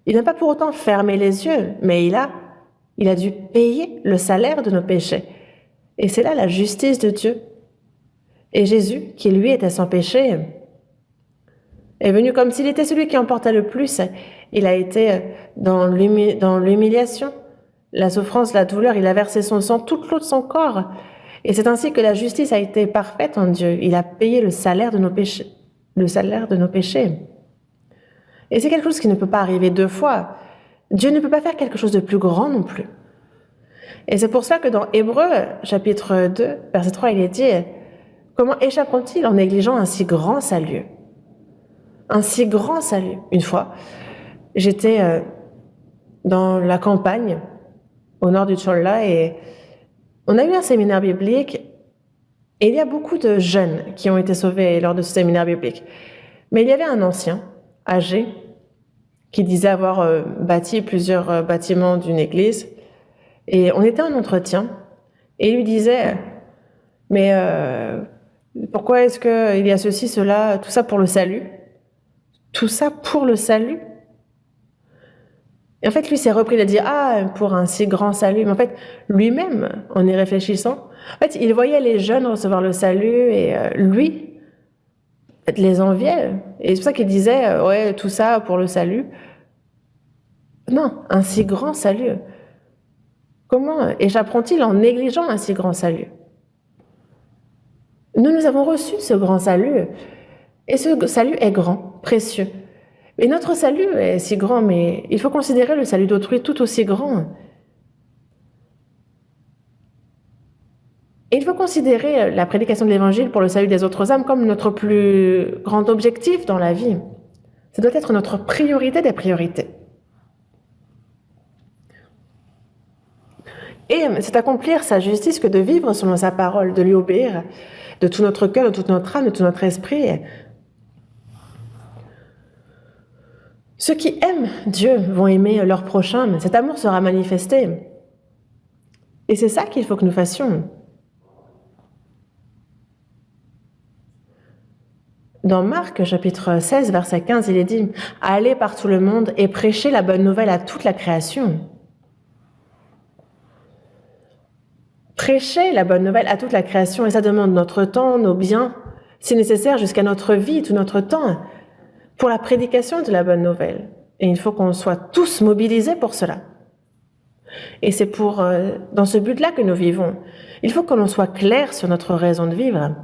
il n'a pas pour autant fermé les yeux, mais il a dû payer le salaire de nos péchés. Et c'est là la justice de Dieu. Et Jésus, qui lui était sans péché, est venu comme s'il était celui qui emportait le plus. Il a été dans l'humiliation, la souffrance, la douleur, il a versé son sang, toute l'eau de son corps. Et c'est ainsi que la justice a été parfaite en Dieu. Il a payé le salaire de nos péchés. Et c'est quelque chose qui ne peut pas arriver deux fois. Dieu ne peut pas faire quelque chose de plus grand non plus. Et c'est pour cela que dans Hébreux, chapitre 2, verset 3, il est dit « Comment échapperont-ils en négligeant un si grand salut ?» Un si grand salut. Une fois, j'étais dans la campagne, au nord du Tcholla, et on a eu un séminaire biblique, et il y a beaucoup de jeunes qui ont été sauvés lors de ce séminaire biblique. Mais il y avait un ancien, âgé, qui disait avoir bâti plusieurs bâtiments d'une église, et on était en entretien, et il lui disait « Mais pourquoi est-ce qu'il y a ceci, cela, tout ça pour le salut ?» Tout ça pour le salut? Et en fait, lui s'est repris, il a dit « Ah, pour un si grand salut ». Mais en fait, lui-même, en y réfléchissant, en fait, il voyait les jeunes recevoir le salut et lui, en fait, les enviait. Et c'est pour ça qu'il disait « Ouais, tout ça pour le salut ». Non, un si grand salut. Comment échapperont-ils en négligeant un si grand salut? Nous avons reçu ce grand salut. Et ce salut est grand, précieux. Et notre salut est si grand, mais il faut considérer le salut d'autrui tout aussi grand. Et il faut considérer la prédication de l'Évangile pour le salut des autres âmes comme notre plus grand objectif dans la vie. Ça doit être notre priorité des priorités. Et c'est accomplir sa justice que de vivre selon sa parole, de lui obéir de tout notre cœur, de toute notre âme, de tout notre esprit. Ceux qui aiment Dieu vont aimer leur prochain, mais cet amour sera manifesté. Et c'est ça qu'il faut que nous fassions. Dans Marc, chapitre 16, verset 15, il est dit « Allez par tout le monde et prêchez la bonne nouvelle à toute la création. » Prêcher la bonne nouvelle à toute la création, et ça demande notre temps, nos biens, si nécessaire jusqu'à notre vie, tout notre temps, pour la prédication de la bonne nouvelle. Et il faut qu'on soit tous mobilisés pour cela. Et c'est dans ce but-là que nous vivons. Il faut que l'on soit clair sur notre raison de vivre.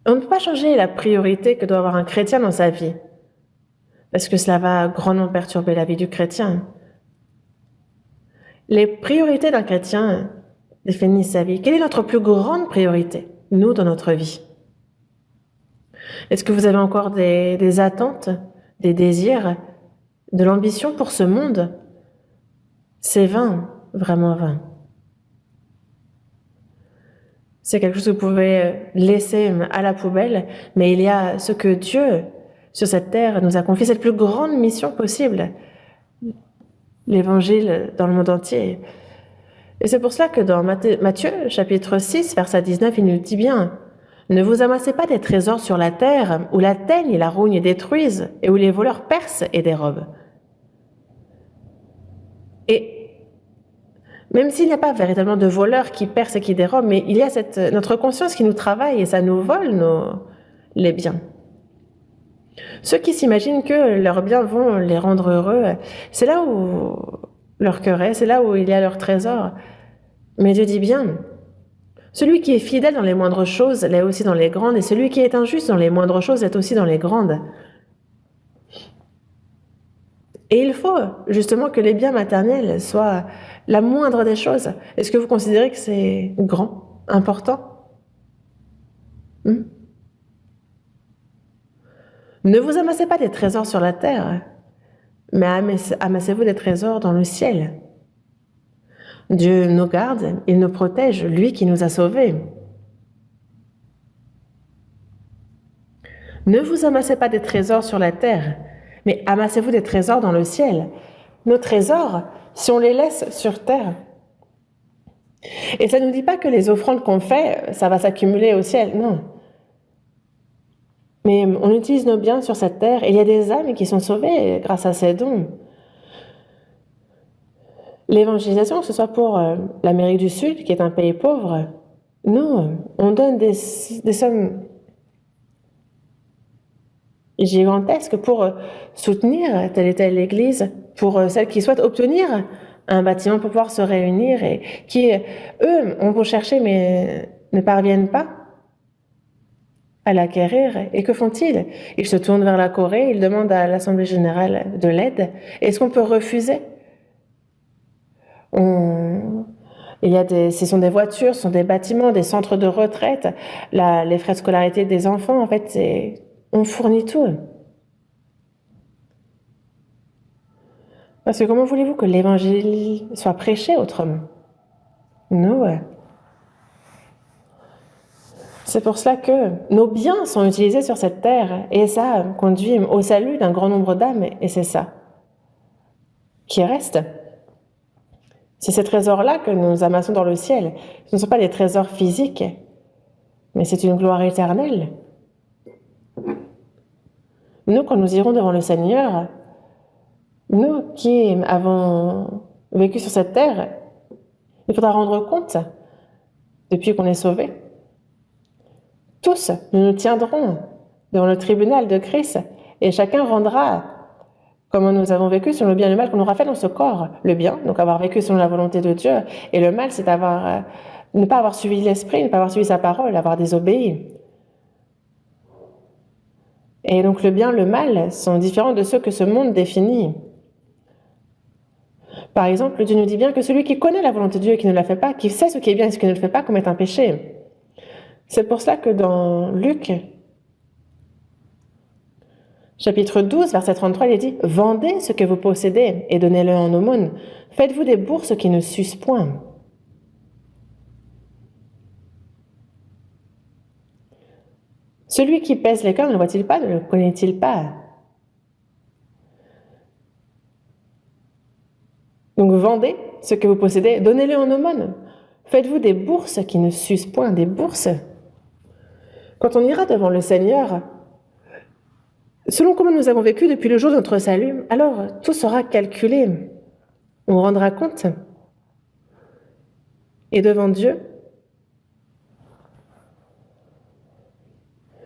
On ne peut pas changer la priorité que doit avoir un chrétien dans sa vie, parce que cela va grandement perturber la vie du chrétien. Les priorités d'un chrétien définissent sa vie. Quelle est notre plus grande priorité, nous, dans notre vie? Est-ce que vous avez encore des attentes, des désirs, de l'ambition pour ce monde? C'est vain, vraiment vain. C'est quelque chose que vous pouvez laisser à la poubelle, mais il y a ce que Dieu, sur cette terre, nous a confié, cette plus grande mission possible, l'Évangile dans le monde entier. Et c'est pour cela que dans Matthieu, chapitre 6, verset 19, il nous dit bien « Ne vous amassez pas des trésors sur la terre, où la teigne et la rougne détruisent, et où les voleurs percent et dérobent. » Et même s'il n'y a pas véritablement de voleurs qui percent et qui dérobent, mais il y a notre conscience qui nous travaille et ça nous vole les biens. Ceux qui s'imaginent que leurs biens vont les rendre heureux, c'est là où leur cœur est, c'est là où il y a leur trésor. Mais Dieu dit bien, celui qui est fidèle dans les moindres choses l'est aussi dans les grandes, et celui qui est injuste dans les moindres choses l'est aussi dans les grandes. Et il faut justement que les biens matériels soient la moindre des choses. Est-ce que vous considérez que c'est grand, important? Ne vous amassez pas des trésors sur la terre, mais amassez-vous des trésors dans le ciel. Dieu nous garde, il nous protège, lui qui nous a sauvés. Ne vous amassez pas des trésors sur la terre, mais amassez-vous des trésors dans le ciel. Nos trésors, si on les laisse sur terre, et ça ne nous dit pas que les offrandes qu'on fait, ça va s'accumuler au ciel, non. Mais on utilise nos biens sur cette terre, et il y a des âmes qui sont sauvées grâce à ces dons. L'évangélisation, que ce soit pour l'Amérique du Sud, qui est un pays pauvre, nous, on donne des sommes gigantesques pour soutenir telle et telle église, pour celles qui souhaitent obtenir un bâtiment pour pouvoir se réunir et qui, eux, on va chercher mais ne parviennent pas. à l'acquérir. Et que font-ils? Ils se tournent vers la Corée, ils demandent à l'Assemblée générale de l'aide. Est-ce qu'on peut refuser? Ce sont des voitures, ce sont des bâtiments, des centres de retraite, les frais de scolarité des enfants, en fait, on fournit tout. Parce que comment voulez-vous que l'évangile soit prêché autrement? Non. C'est pour cela que nos biens sont utilisés sur cette terre et ça conduit au salut d'un grand nombre d'âmes et c'est ça qui reste. C'est ces trésors-là que nous amassons dans le ciel. Ce ne sont pas des trésors physiques, mais c'est une gloire éternelle. Nous, quand nous irons devant le Seigneur, nous qui avons vécu sur cette terre, il faudra rendre compte depuis qu'on est sauvés. Tous, nous nous tiendrons devant le tribunal de Christ et chacun rendra comment nous avons vécu selon le bien et le mal qu'on aura fait dans ce corps. Le bien, donc avoir vécu selon la volonté de Dieu, et le mal, c'est ne pas avoir suivi l'Esprit, ne pas avoir suivi sa parole, avoir désobéi. Et donc le bien, le mal sont différents de ceux que ce monde définit. Par exemple, Dieu nous dit bien que celui qui connaît la volonté de Dieu et qui ne la fait pas, qui sait ce qui est bien et ce qui ne le fait pas, commet un péché. C'est pour cela que dans Luc, chapitre 12, verset 33, il est dit « Vendez ce que vous possédez et donnez-le en aumône. Faites-vous des bourses qui ne s'usent point. » Celui qui pèse les cœurs ne le voit-il pas, ne le connaît-il pas? Donc vendez ce que vous possédez, donnez-le en aumône. Faites-vous des bourses qui ne s'usent point, des bourses. Quand on ira devant le Seigneur, selon comment nous avons vécu depuis le jour de notre salut, alors tout sera calculé. On rendra compte. Et devant Dieu,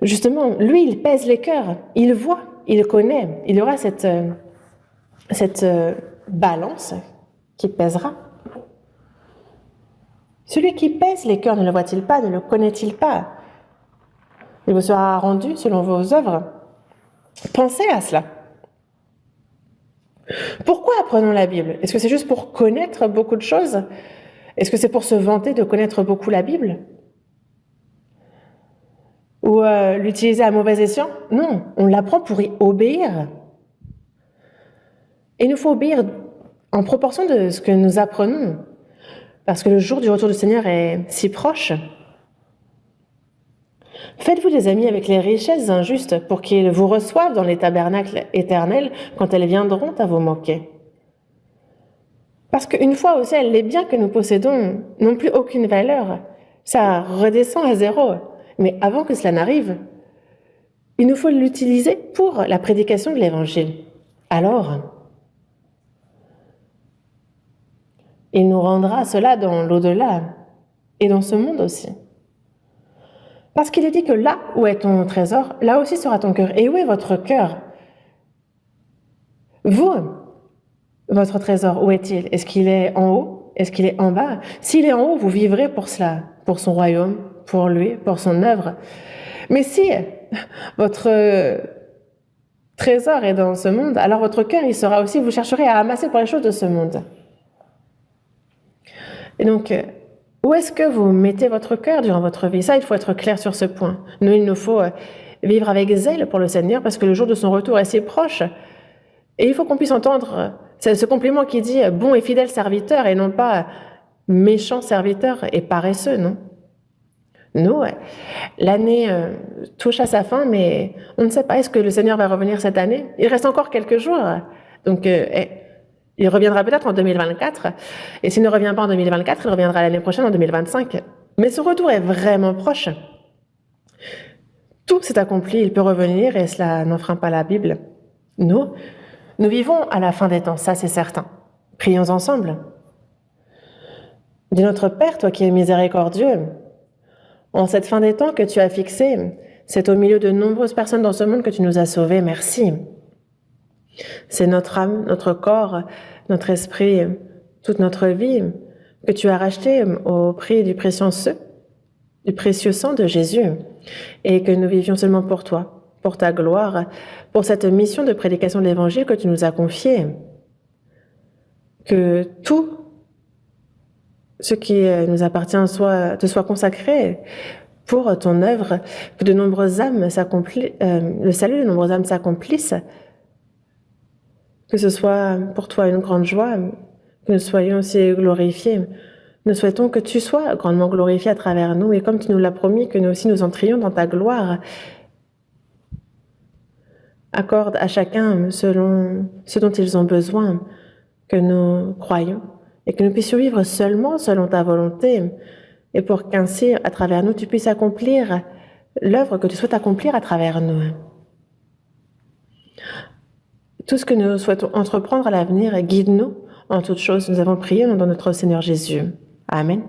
justement, lui, il pèse les cœurs, il voit, il connaît, il y aura cette balance qui pèsera. Celui qui pèse les cœurs ne le voit-il pas, ne le connaît-il pas? Il vous sera rendu selon vos œuvres. Pensez à cela. Pourquoi apprenons la Bible? Est-ce que c'est juste pour connaître beaucoup de choses? Est-ce que c'est pour se vanter de connaître beaucoup la Bible? Ou l'utiliser à mauvais escient? Non, on l'apprend pour y obéir. Et il nous faut obéir en proportion de ce que nous apprenons, parce que le jour du retour du Seigneur est si proche. Faites-vous des amis avec les richesses injustes pour qu'ils vous reçoivent dans les tabernacles éternels quand elles viendront à vous moquer. Parce qu'une fois au ciel, les biens que nous possédons n'ont plus aucune valeur. Ça redescend à zéro. Mais avant que cela n'arrive, il nous faut l'utiliser pour la prédication de l'Évangile. Alors, il nous rendra cela dans l'au-delà et dans ce monde aussi. Parce qu'il est dit que là où est ton trésor, là aussi sera ton cœur. Et où est votre cœur? Vous, votre trésor, où est-il? Est-ce qu'il est en haut? Est-ce qu'il est en bas? S'il est en haut, vous vivrez pour cela, pour son royaume, pour lui, pour son œuvre. Mais si votre trésor est dans ce monde, alors votre cœur, il sera aussi, vous chercherez à amasser pour les choses de ce monde. Et donc, où est-ce que vous mettez votre cœur durant votre vie? Ça, il faut être clair sur ce point. Nous, il nous faut vivre avec zèle pour le Seigneur parce que le jour de son retour est si proche. Et il faut qu'on puisse entendre ce compliment qui dit « bon et fidèle serviteur » et non pas « méchant serviteur et paresseux », non? Nous, l'année touche à sa fin, mais on ne sait pas, est-ce que le Seigneur va revenir cette année? Il reste encore quelques jours, donc il reviendra peut-être en 2024, et s'il ne revient pas en 2024, il reviendra l'année prochaine en 2025. Mais ce retour est vraiment proche. Tout s'est accompli, il peut revenir, et cela n'enfreint pas la Bible. Nous vivons à la fin des temps, ça c'est certain. Prions ensemble. Dis notre Père, toi qui es miséricordieux, en cette fin des temps que tu as fixée, c'est au milieu de nombreuses personnes dans ce monde que tu nous as sauvés, merci. C'est notre âme, notre corps, notre esprit, toute notre vie que tu as racheté au prix du précieux sang de Jésus. et que nous vivions seulement pour toi, pour ta gloire, pour cette mission de prédication de l'Évangile que tu nous as confiée. Que tout ce qui nous appartient te soit consacré pour ton œuvre, que de nombreuses âmes s'accomplissent, le salut de nombreuses âmes s'accomplisse, que ce soit pour toi une grande joie, que nous soyons aussi glorifiés. Nous souhaitons que tu sois grandement glorifié à travers nous, et comme tu nous l'as promis, que nous aussi nous entrions dans ta gloire. Accorde à chacun selon ce dont ils ont besoin, que nous croyons, et que nous puissions vivre seulement selon ta volonté, et pour qu'ainsi, à travers nous, tu puisses accomplir l'œuvre que tu souhaites accomplir à travers nous. Tout ce que nous souhaitons entreprendre à l'avenir, guide-nous en toutes choses. Nous avons prié au nom de notre Seigneur Jésus. Amen.